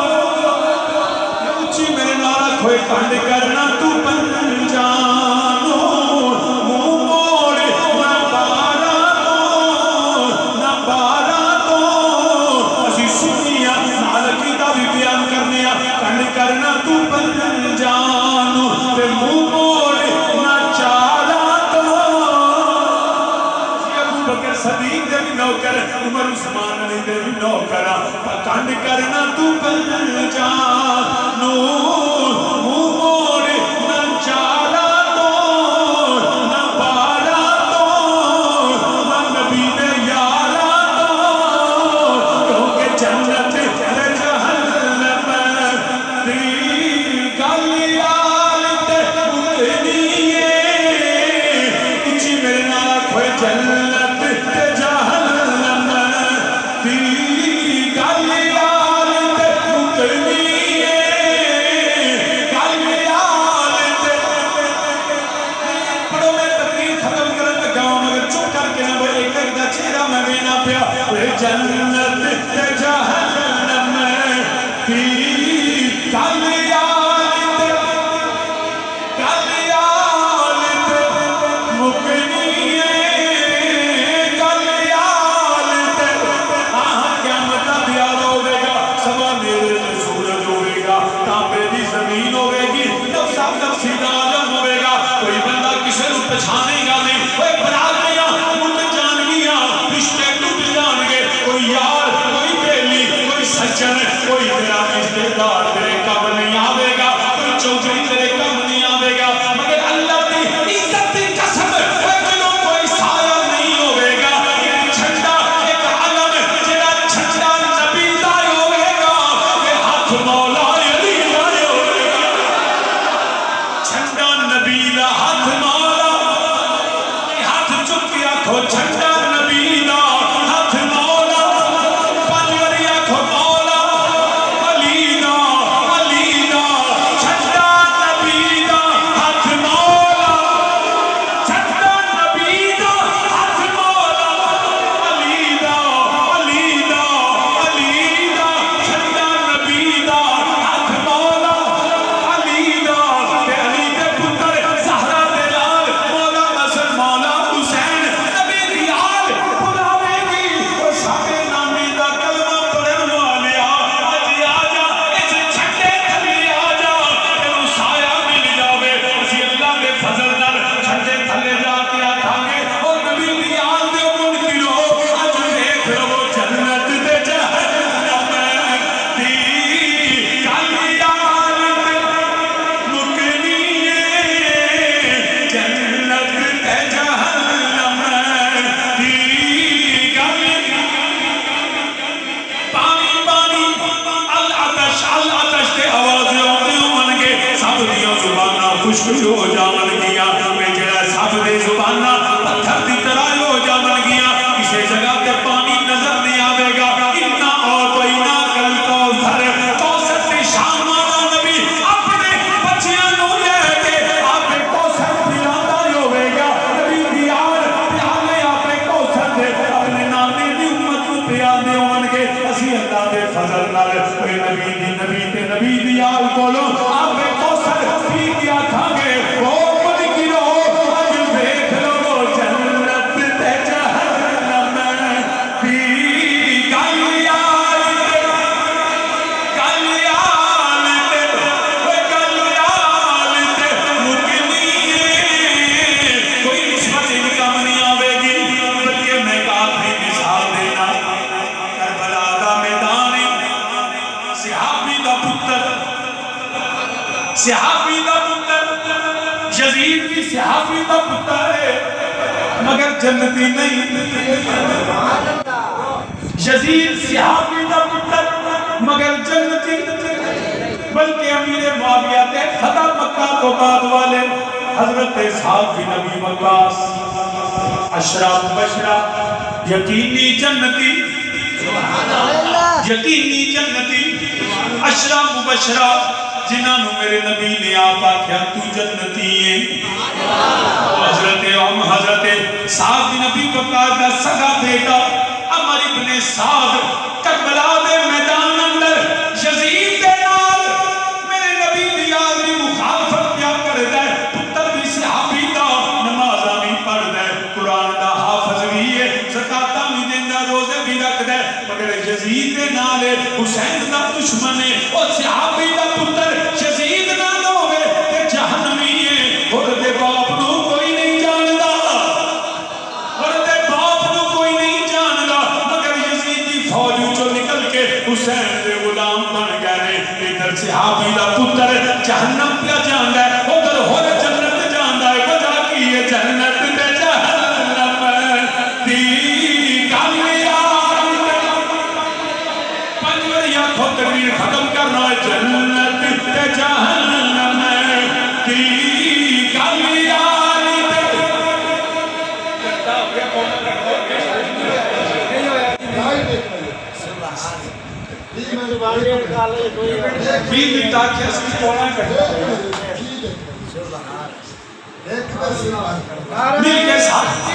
Speaker 1: اچھی میرے نال کھوئے کانڈے کرنا تو بن جانو منہ موڑ نہ بارا تو نہ بارا تو اسی سنیا نال کی دا بھی بیان کرنے کانڈے کرنا تو بن جانو تے منہ موڑ نہ چارا تو ابو بکر صدیق دے بھی نوکر عمر عثمان علی دے بھی نوکر کانڈ کرنا تو بن جانو منہ موڑ نہ چارا تو نہ بارا تو نہ نبی نے یارا تو کیونکہ جنت ہے جہنم دی گلیال تے اتنی ہے اچھی میرے نال کھوئے جنت تے جہنم دی گلیال تے اتنی ہے گلیال تے پڑھو میں تقریر ختم کرن لگا ہوں مگر چپ کر کے نہ ایک ایک دا چہرہ میں وینا پیا جنت تے جہنم دی گلیال تے گلیال تے مکنی ہے گلیال تے قیامت دا دیار ہوے گا سوا میرے تے سورج ہوے گا تانبے دی زمین ہوے گی نفس نفسی دا عالم ہوے گا کوئی بندہ کسے نوں پہچانے گا نہیں اوے برادریاں ٹوٹ جان گیاں رشتے ٹوٹ جان گے کوئی یار کوئی بیلی کوئی سجن کوئی تیرا رشتے دار تیرے کم نہیں آوے گا کوئی چوکری تیرے کم نہیں آوے گا مگر اللہ کی عزت کی قسم جنوں کوئی سایہ نہیں ہوے گا ایک جھنڈا ایک علم جڑا جھنڈا نبی دا ہوے گا کہ ہاتھ مولا علی دا ہوے گا جھنڈا نبی دا ہاتھ مولا ہاتھ چک کے آکھو جھنڈا نبی دا ہاتھ مولا پنجوری آکھو مولا علی دا جھنڈا نبی دا ہاتھ مولا جھنڈا نبی دا ہاتھ مولا علی دا جھنڈا نبی دا ہاتھ مولا علی دا تے علی دے پتر زہرا دے لال مولا حسن مولا حسین نبی دی آل بلاوے گی وہ سارے نامی دا کلمہ پڑھن والیا اج آ جا اس جھنڈے تھلے آ جا تینوں سایہ مل جاوے اسی اللہ دے فضل نال جھنڈے تھلے جا کے آکھاں گے او نبی دی آل دے منکرو اج دیکھ لو جنت تے جہنم دی گلیال تے مکنی ہے جنت تے جہنم دی گلیال پانی پانی العطش تے آوازیں آتے ہون گے سب دیاں زباناں خشک ہو جاون گیا میں جڑا سب دے زباناں پتھر دی طرح ہو جاون گیا کسی جگہ تے پانی نظر نہیں آوے گا اتنا اور کوئی نہ کل کوثر تے شان والا نبی اپنے بچیاں نوں لے کے آپ کوثر پلاتا ہوے گا نبی دی آل پیالے آپ کوثر دے اپنے نانے دی امت نوں پیالے ہون گے اسی اللہ دے فضل نال اے نبی دی آل کولوں آپ کوثر پی کے آکھاں گے او منکرو اج دیکھ لو جنت تے جہنم دی گلیال تے مکنی ہے کوئی نسبت ان کم نہیں آوے گی بلکہ میں ایک آخری مثال دینا کربلا دا میدان صحابی دا پتر یزید بھی صحابی کا پتر ہے مگر جنتی نہیں، یزید صحابی کا پتر مگر جنتی، بلکہ امیر معاویہ تے فتح مکہ تو بعد والے حضرت سعد بن ابی وقاص عشرہ مبشرہ یقینی جنتی، یقینی جنتی، عشرہ مبشرہ جنہاں نو میرے نبی نے آپ آکھیا تو جنتی ہے۔ حضرت سعد بن ابی وقاص دا سگا بیٹا عمر ابن سعد کربلا دے میدان اندر یزید دے نال میرے نبی دی آدمی مخالفت کیا کردا ہے، پتر بھی صحابی دا، نمازاں بھی پڑھدا ہے، قرآن دا حافظ بھی ہے، زکاتاں بھی دیندا، روزے بھی رکھدا ہے، مگر یزید دے نال حسین دا دشمن ہے، او صحابی دا پتر یزید نال ہوے تے جہنمی ہے، اور دے باپ نو کوئی نہیں جاندا، اور دے باپ نو کوئی نہیں جاندا، مگر یزید دی فوج وچوں نکل کے حسین دے غلام بن گئے، ادھر صحابی دا پتر جہنم پہ جاندا ہے، ادھر ہور جنت جاندا ہے، وجہ کی ہے جنت تے جہنم دی کامیاب، پنج واری آکھو تکبیر ختم کرنا ہے، جنت تے جہنم دی کامیاب۔ بھی تاکہ اس کی توڑا کرتا مل کے ساتھ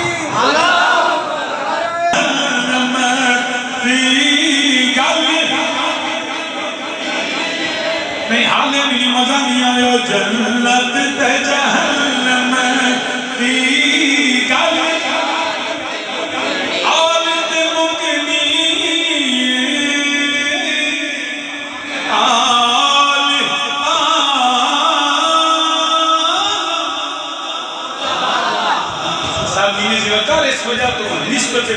Speaker 1: نہیں حالے بھی مزہ نہیں آیا، جنت تے جہنم دی کامیاب، اس وجہ تو نسبت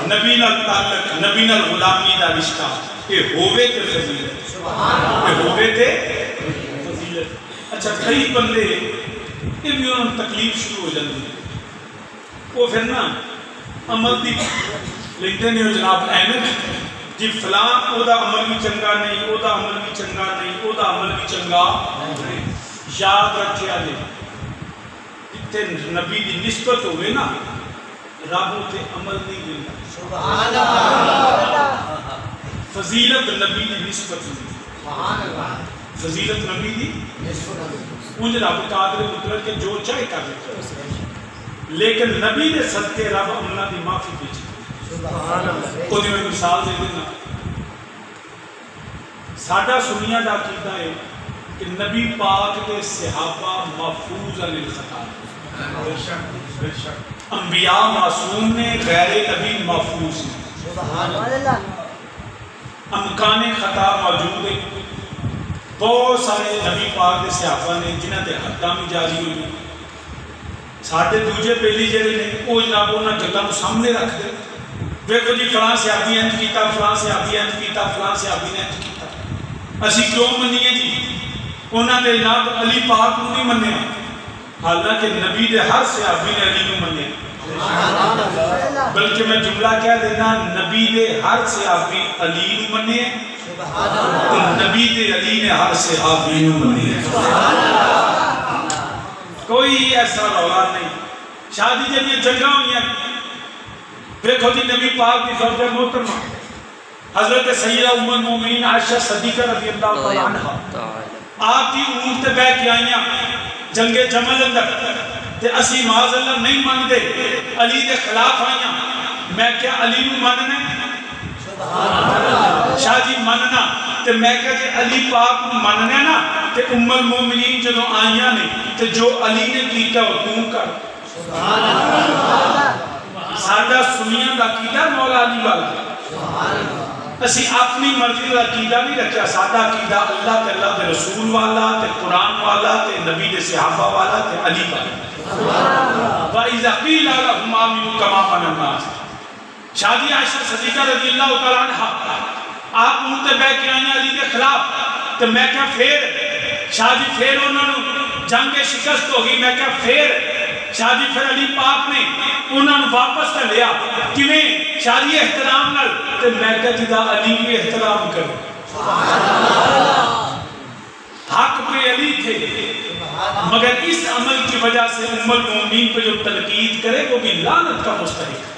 Speaker 1: نبی نال تعلق، نبی نال غلامی دا رشتہ، یہ ہووے تے فضیلت، یہ ہووے تے فضیلت۔ اچھا کئی بندے یہ بھی انہوں تکلیف شروع ہو جاتی ہے، وہ پھر نا عمل دی لکھتے نہیں ہو جناب احمد جی فلاں او دا عمل بھی چنگا نہیں، او دا عمل بھی چنگا نہیں، او دا عمل بھی چنگا نہیں، یاد رکھے آلے تے نبی دی نسبت ہوئے نا رب تے عمل نہیں دینا، سبحان اللہ، فضیلت نبی دی نسبت ہوئی، سبحان اللہ، فضیلت نبی دی نسبت، انج رب قادر مطلق کے جو چاہے کر لیتے، لیکن نبی دے صدقے رب عملہ دی معافی بیچے، سبحان اللہ۔ کو میں مثال دے دینا، ساڈا سنیاں دا عقیدہ ہے کہ نبی پاک دے صحابہ محفوظ علی الخطا، انبیاء معصوم نے، غیر نبی محفوظ ہیں، امکان خطا موجود ہے، بہت سارے نبی پاک دے صحابہ نے جنہاں تے حداں بھی جاری ہوئی، ساڈے دوجے پہلی جڑے نے وہ جناب انہاں گلاں سامنے رکھ دے، دیکھو جی فلاں صحابی انج کیتا، فلاں صحابی انج کیتا، فلاں صحابی نے انج کیتا، اسی کیوں منیے جی انہاں دے جناب علی پاک نو نہیں منیا، حالانکہ نبی دے ہر صحابی نے علی نو منیا، بلکہ میں جملہ کیا دینا، نبی دے ہر صحابی علی نو منیا، نبی دے علی نے ہر صحابی نو منیا، کوئی ایسا رولا نہیں۔ شادی جب یہ جنگاں ہوئی ہیں، دیکھو جی نبی پاک کی زوجہ محترمہ حضرت سیدہ ام المومنین عائشہ صدیقہ رضی اللہ عنہ آپ کی اونٹ تے بیٹھ کے آئیاں جنگ جمل اندر تے اسی معاذ اللہ نہیں مان دے، علی دے خلاف آئیاں، میں کیا علی نو ماننا شاہ جی ماننا، تے میں کہا کہ علی پاک نو ماننا نا تے ام المومنین جدو آئیاں نے تے جو علی نے کیتا وہ تم کر، سادہ سنیاں دا عقیدہ مولا علی والا، اسی اپنی مرضی دا عقیدہ نہیں رکھا، سادہ عقیدہ اللہ تے اللہ دے رسول والا تے قرآن والا تے نبی دے صحابہ والا تے علی والا۔ وَإِذَا قِيلَ لَهُمْ آمِنُوا كَمَا آمَنَ النَّاسُ، شادی عائشہ صدیقہ رضی اللہ تعالیٰ عنہ آپ ان تے بیٹھ کے آئیں علی کے خلاف، تو میں کہا پھر شاہ جی پھر انہوں نے جنگ شکست ہو گئی. میں کہا پھر شاہ جی پھر علی پاک نے انہوں نے واپس کر لیا کیویں شاہ جی احترام نال. تے میں کہا جدا علی بھی احترام کرو. حق پہ علی تھے مگر اس عمل کی وجہ سے ام المومنین پہ جو تنقید کرے وہ بھی لعنت کا مستحق.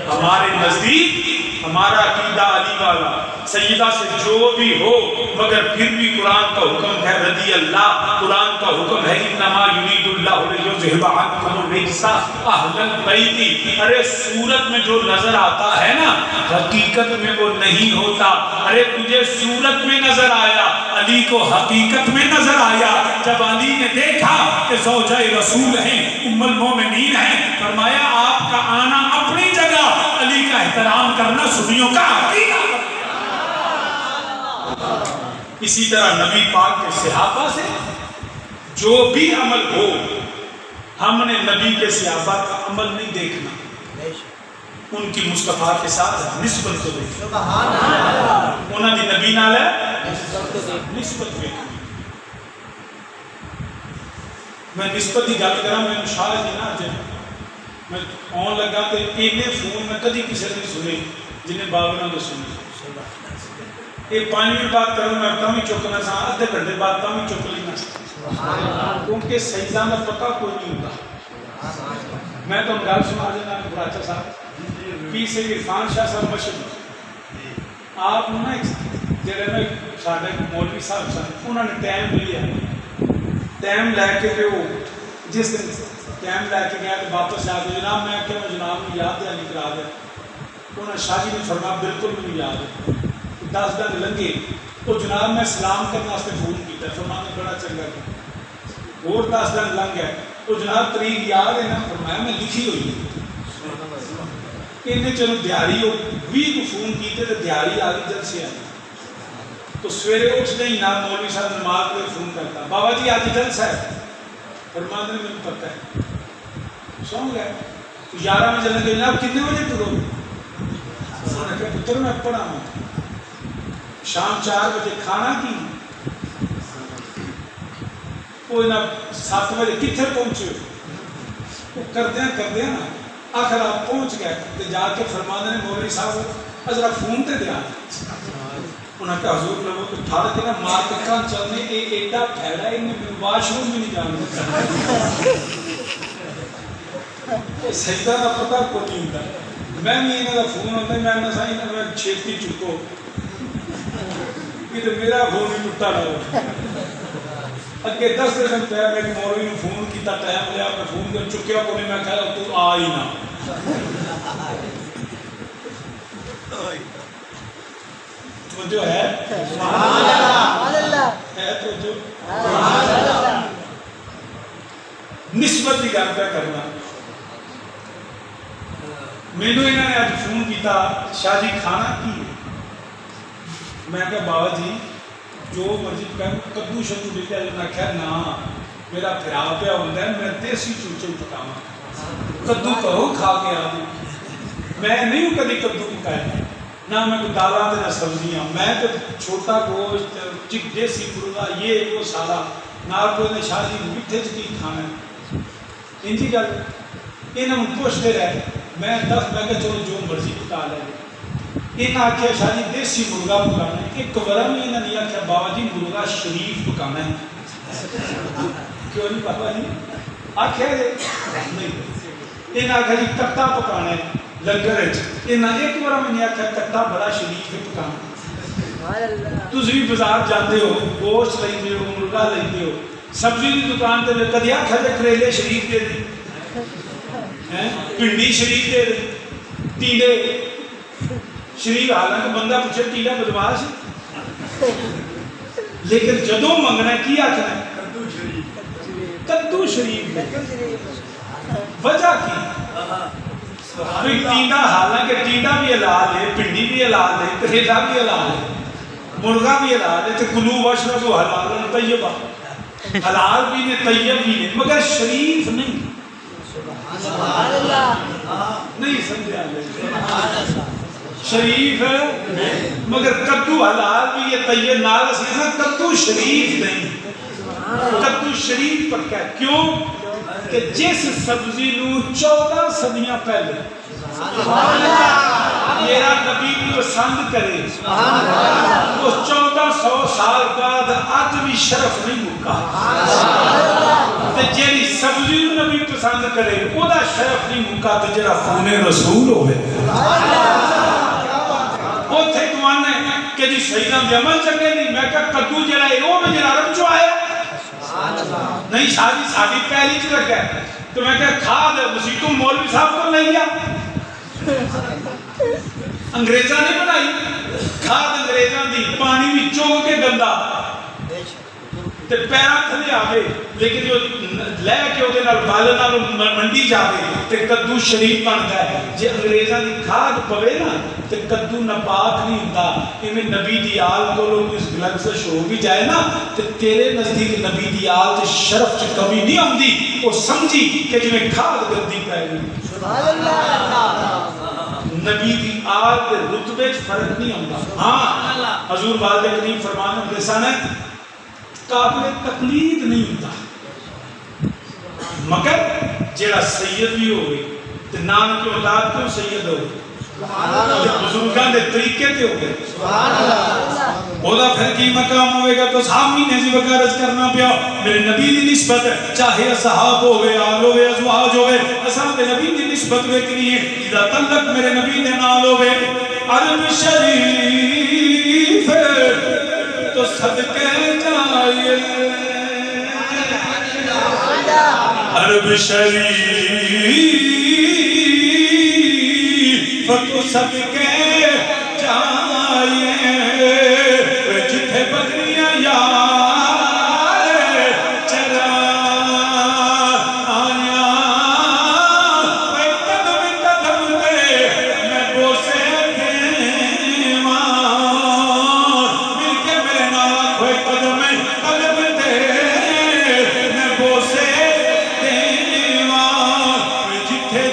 Speaker 1: ہمارے نزدیک ہمارا عقیدہ علی والا سیدہ سے جو بھی ہو مگر پھر بھی قرآن کا حکم ہے رضی اللہ. قرآن کا حکم ہے انما یرید اللہ لیذھب عنکم الرجس اہل البیت. ارے صورت میں جو نظر آتا ہے نا حقیقت میں وہ نہیں ہوتا. ارے تجھے صورت میں نظر آیا علی کو حقیقت میں نظر آیا. جب علی نے دیکھا کہ زوجہ رسول ہیں ام المومنین ہیں فرمایا آپ کا آنا اپنی جگہ علی کا احترام کرنا سنیوں کا عقیدہ. اسی طرح نبی پاک کے صحابہ سے جو بھی عمل ہو ہم نے نبی کے صحابہ کا عمل نہیں دیکھنا ان کی مصطفیٰ کے ساتھ نسبت کو دیکھنا. انہوں نے نبی نال ہے نسبت دیکھنا. میں نسبت کی گل کراں میں شاید ہی نہ جائے میں آن لگا تے اینے فون میں کدی کسی نے سنے جنہیں باغنا کو سنے. یہ 5 منٹ بعد کروں میں تاں چکنا سا ادھے گھنٹے بعد تاں چک لینا سا کیونکہ سجدہ میں پتہ کوئی نہیں ہوتا. میں تو گل سنا دینا براچا صاحب پی سے عرفان شاہ صاحب مشہور آپ نا جڑے میں ساڈے مولوی صاحب سن انہوں نے ٹائم لیا ٹائم لے کے وہ جس دن ٹائم لے کے گیا تو واپس آ کے جناب میں کہ میں جناب کو یاد دیا نہیں کرا دیا. انہوں نے شاہ جی نے فرمایا بالکل مجھے یاد ہے. 10 دن لنگے تو جناب میں سلام کرنے واسطے فون کیا فرمایا نے بڑا چنگا کیا. اور 10 دن لنگ گئے تو جناب تاریخ یاد ہے نا فرمایا میں لکھی ہوئی ہے. انہیں چلو دیاری ہو 20 کو فون کیتے تو دیاری آ گئی جلسے آئی. تو سویرے اٹھتے ہی نام مولوی صاحب نماز پہ فون کرتا بابا جی آج جلسہ ہے. فرمایا نے مجھے پتہ ہے سو گئے. 11 بجے لگے جناب کتنے بجے ٹرو گے. انہوں نے کہا پتر میں پڑھا ہوں شام 4 بجے کھانا کی وہ نا 7 بجے کتنے پہنچے وہ کردیا نا آخر آپ پہنچ گئے تو جا کے فرمانے نے مولوی صاحب ذرا فون تے دیا. انہوں نے کہا حضور لوگوں کو ٹھاڑ کے نا مار کے کان چلنے ایڈا پھیڑا ہے انہیں واش روم بھی نہیں جانا سجدہ کا پتہ کو نہیں ہوتا. میں بھی انہوں کا فون ہوتا ہے میں سائی میں چھیتی چکو کہ تو میرا فون ہی ٹوٹا رہا ہو. اگے 10 دن پہ میں مولوی نے فون کیتا ٹائم لیا میں فون کر چکیا کو نہیں میں کہا تو آ ہی نہ تو جو ہے سبحان اللہ ہے تو جو نسبت کی گل پہ کرنا. مینوں انہوں نے آج فون کیتا شاہ جی کھانا کی میں کہا بابا جی جو مرضی کدو شدو لے لیا میں کہا نا میرا پھرا پیا ہوتا ہے میں دیسی چوچے پکاواں کدو کرو کھا کے آ دوں. میں نہیں ہوں کدی کدو پکایا نہ میں کوئی دالاں تے نہ سبزیاں میں تو چھوٹا گوشت دیسی مرغا یہ وہ سارا نال کوئی نے شاہ جی میٹھے چ کی کھانا ہے انجی گل انہوں نے پوچھتے رہے میں 10 میں کہ چلو جو مرضی پکا لے. انہوں نے آخیا شاہ جی دیسی مرغا پکانا ہے. ایک ورا بھی انہوں نے آخیا بابا جی مرغا شریف پکانا ہے. کیوں نہیں بابا جی آخیا نہیں. انہوں نے آخیا جی کٹا پکانا ہے لنگر انہیں ایک بار میں نے آخیا کٹا بڑا شریف ہے پکانا. تسی بھی بازار جاندے ہو گوشت لیندے ہو مرغا لیندے ہو سبزی کی دکان تے کدی آخیا جے کریلے شریف دے دیں پنڈی شریف دے دیں ٹیڈے شریف. حالانکہ بندہ پوچھے ٹیڈا بدماش لیکن جدوں منگنا کی آخنا کدو شریف وجہ کی ٹیڈا حالانکہ ٹیڈا بھی حلال ہے پنڈی بھی حلال ہے کریلا بھی حلال ہے مرغا بھی حلال ہے تو کلو واشربوا حلالا طیبا حلال بھی نے طیب بھی نے مگر شریف نہیں. سبحان اللہ نہیں سمجھا شریف ہے مگر کدو حلال بھی یہ طیب نال اسی کدو شریف نہیں. کدو شریف پکا ہے کیوں کہ جس سبزی نو 14 صدیاں پہلے میرا نبی پسند کرے وہ 1400 سال بعد آج بھی شرف نہیں مکا جیڑی سبزی نبی پسند کرے وہ دا شرف نہیں مکا تو جڑا خون رسول ہوئے وہ تھے کمانے کہ جی سیدہ بھی عمل چکے نہیں میں کہا کدو جڑا ہے وہ میں جڑا رب جو آیا نہیں شادی پہلی چ رکھا ہے تو میں کہا کھا دے مسیحوں مولوی صاحب کو لے گیا انگریزہ نے بنائی کھاد انگریزہ دی پانی بھی چوک کے گندا تے پیرا تھلے آگے لیکن جو لے کے ہوتے نال بالنا منڈی جاوے تے کدو شریف بنتا ہے جے انگریزہ دی کھاد پوے نا تے کدو نپاک نہیں ہوتا میں نبی دی آل کو لوگ اس گلگ سے شروع بھی جائے نا تے تیرے نزدیک نبی دی آل تے شرف چ کمی نہیں ہوندی وہ سمجھی کہ جی میں کھاد گندی پہ گئی سبحان اللہ نبی دی آل کے رتبے فرق نہیں ہوتا ہاں حضور والد کریم فرمان ہوتے سن قابل تقلید نہیں ہوتا مگر جیڑا سید بھی ہوئے تو نام کی اولاد کیوں سید ہوئے بزرگان دے طریقے تے ہوئے بولا پھر کی مقام ہوئے گا تو سامی نے زی وقارج کرنا پیا میرے نبی دی نسبت چاہے صحاب ہوئے آل ہوئے ازواج ہوئے اساں دے نبی دی نسبت ویکنی ہے جدا تلک میرے نبی دے نال ہوئے عرب شریف تو صدقے جائے عرب شریف تو صدقے جائے جتھے بکریاں یار چرا آیا قدم قدم دے میں بوسے دیواں مل کے میرے نال کوئی قدم قدم دے میں بوسے دیواں جتھے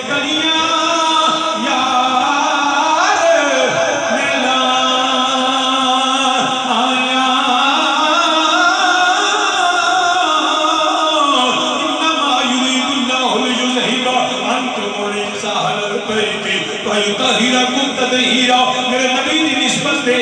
Speaker 1: گلیاں میرے نبی دی نسبت دے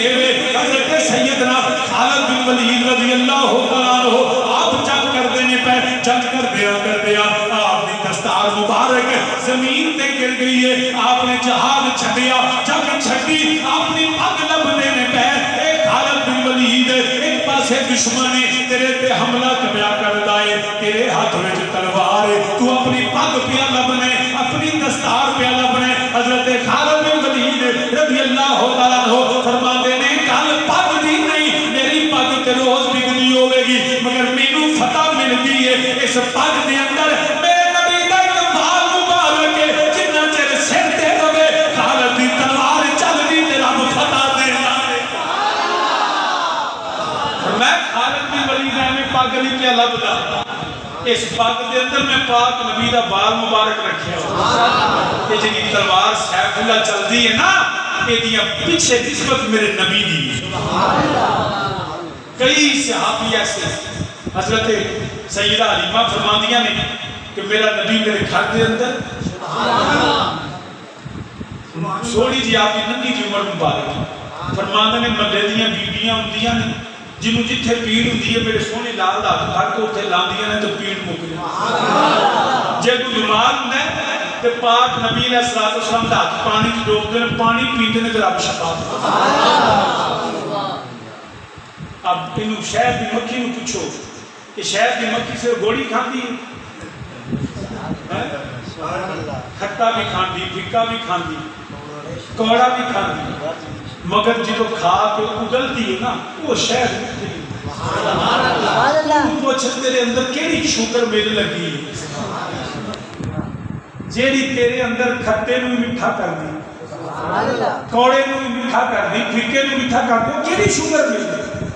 Speaker 1: حضرت سیدنا خالد بن ولید رضی اللہ عنہ آپ جنگ کر دینے پہ جنگ کر دیا آپ نے دستار مبارک زمین تے گر گئی ہے آپ نے جہاد چھڑیا جنگ چھڑی آپ نے پگ لب دینے پہ اے خالد بن ولید ایک پاسے دشمنے تیرے تے حملہ کبیا کر دائے تیرے ہاتھ میں تلوار تو اپنی پگ پیا لبنے اپنی دستار پیا لبنے حضرت خالد بن ولید رضی اللہ عنہ فرماتے نے کل پگ دی نہیں میری پگ تے روز بگنی ہوئے گی مگر مینوں فتح ملتی ہے اس پگ دے اندر میرے نبی دا ایک بال مبارک ہے جتنا چر سر تے رہے خالد دی تلوار چل دی تے رب فتح دینا میں خالد بن ولید میں پگ نہیں پیا لبدا اس پگ دے اندر میں پاک نبی دا بال مبارک رکھیا ہوں کہ جنہی تلوار سیف اللہ چل دی ہے نا یہ دیا پیچھے نسبت میرے نبی دی کئی صحابی ایسے حضرت سیدہ علیمہ فرماندیاں نے کہ میرا نبی میرے گھر دے اندر سوڑی جی آپ کی ننگی جی عمر مبارک فرماندہ نے ملے دیاں بیبیاں ہوندیاں نے جنہوں جتھے پیڑ ہوندی ہے میرے سونے لال دا گھر کو اتھے لاندیاں نے تو پیڑ مک جائے جے کوئی بیمار ہوندہ ہے کہ پاک نبی علیہ السلام دا پانی کی ڈوب دے پانی پیندے نے جب شفا اب انہوں شہد دی مکھی نو پوچھو کہ شہد دی مکھی سے گوڑی کھان دی کھٹا بھی کھان دی پھکا بھی کھان دی کوڑا بھی کھان دی مگر جدو کھا کے اگلتی ہے نا وہ شہد مکھی تو پوچھتے تیرے اندر کیڑی شکر میرے لگی جیڑی تیرے اندر کھٹے نو مٹھا کر دی کوڑے نو مٹھا کر دی پھکے نو مٹھا کر دی کیڑی شکر مل دی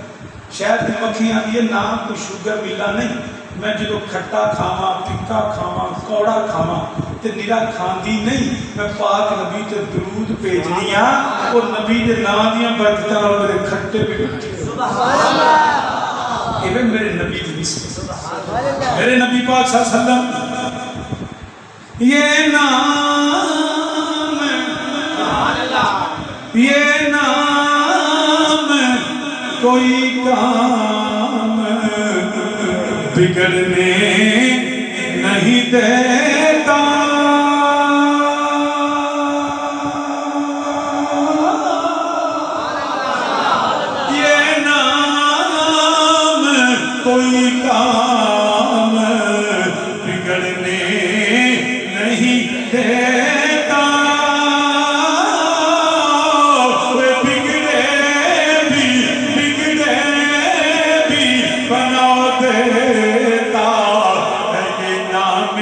Speaker 1: شاید دی مکھیاں یہ نام کوئی شکر ملا نہیں میں جدو کھٹا کھاما پھکا کھاما کوڑا کھاما تے نرا کھاندی نہیں میں پاک نبی تے درود بھیجنیاں اور نبی دے نام دیاں برکتاں اور میرے کھٹے بھی سبحان اللہ کہ میرے نبی کی نسبت میرے نبی پاک صلی اللہ علیہ وسلم یہ نام کوئی کام بگڑنے نہیں دیتا یہ نام کوئی کام بگڑنے نہیں دیتا بنا دیتا ہے یہ نام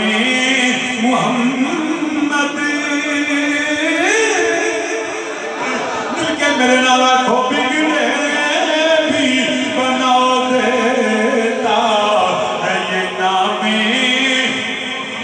Speaker 1: محمد مل کے میرے نالا کو بگڑے بھی بنا دیتا ہے یہ نام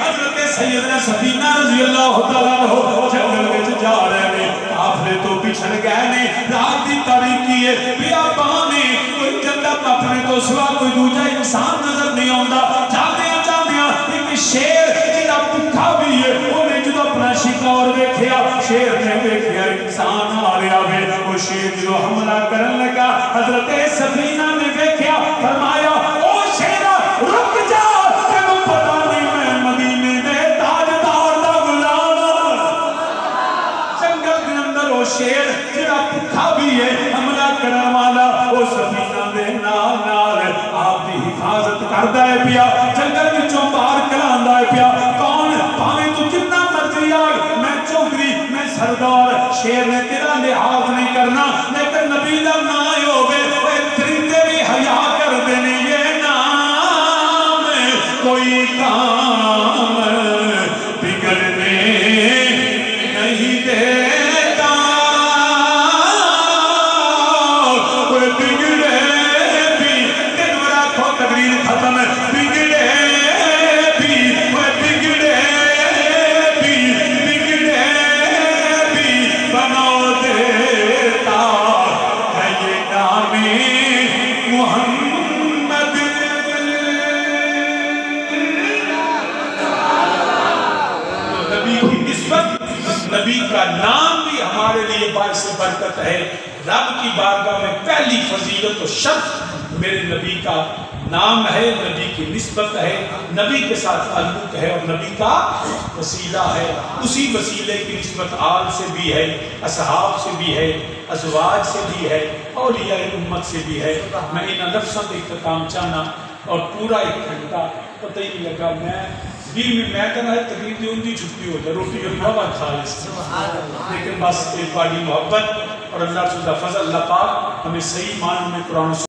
Speaker 1: حضرت سیدنا سفینہ رضی اللہ تعالیٰ عنہ جنگل میں جا رہے ہیں قافلے تو بچھڑ گئے نے رات دی تاریکی ہے بیابانے کوئی جنت اپنے تو سوا کوئی دوجہ انسان نظر نہیں آندا جاندیاں ایک شیر جنہا بکھا بھی ہے انہیں جدو اپنا شکار دیکھیا شیر نے دیکھیا انسان آ رہا ہے وہ شیر جو حملہ کرن لگا حضرت سفینہ نے دیکھیا فرمایا او شیرہ رک جا تینوں پتا نہیں میں مدینے دے تاجدار دا غلام جنگل کے اندر وہ شیر جنہا بکھا بھی ہے حملہ کرن والا وہ سفینہ دے نال آپ دی حفاظت کردہ ہے پیا جنگل وچوں باہر کلاندہ ہے پیا کون پاویں تو جتنا مرضی آگ میں چوکری میں سردار شیر نے تیرا لحاظ نہیں کرنا لیکن نبی دا نہ ہوگے وہ ترندے بھی حیا کر دینے یہ نام کوئی کام بگڑنے نہیں دیتا کوئی بگڑے بھی دن ورہ کو تقریر ختم بگڑے بھی بگڑے بھی بنا دیتا ہے یہ نام محمد نبی کی نسبت نبی کا نام بھی ہمارے لیے باعث برکت ہے رب کی بارگاہ میں پہلی فضیلت و شرف میرے نبی کا نام ہے نبی کی نسبت ہے نبی کے ساتھ تعلق ہے اور نبی کا وسیلہ ہے اسی وسیلے کی نسبت آل سے بھی ہے اصحاب سے بھی ہے ازواج سے بھی ہے اولیاء امت سے بھی ہے میں ان لفظوں کا اختتام چاہنا اور پورا ایک گھنٹہ پتہ ہی نہیں لگا میں کہنا ہے تقریب دی ان کی چھٹی ہو جائے روٹی اور بہت خالص لیکن بس ایک بڑی محبت اور اللہ تعالیٰ فضل اللہ پاک ہمیں صحیح معنوں میں قرآن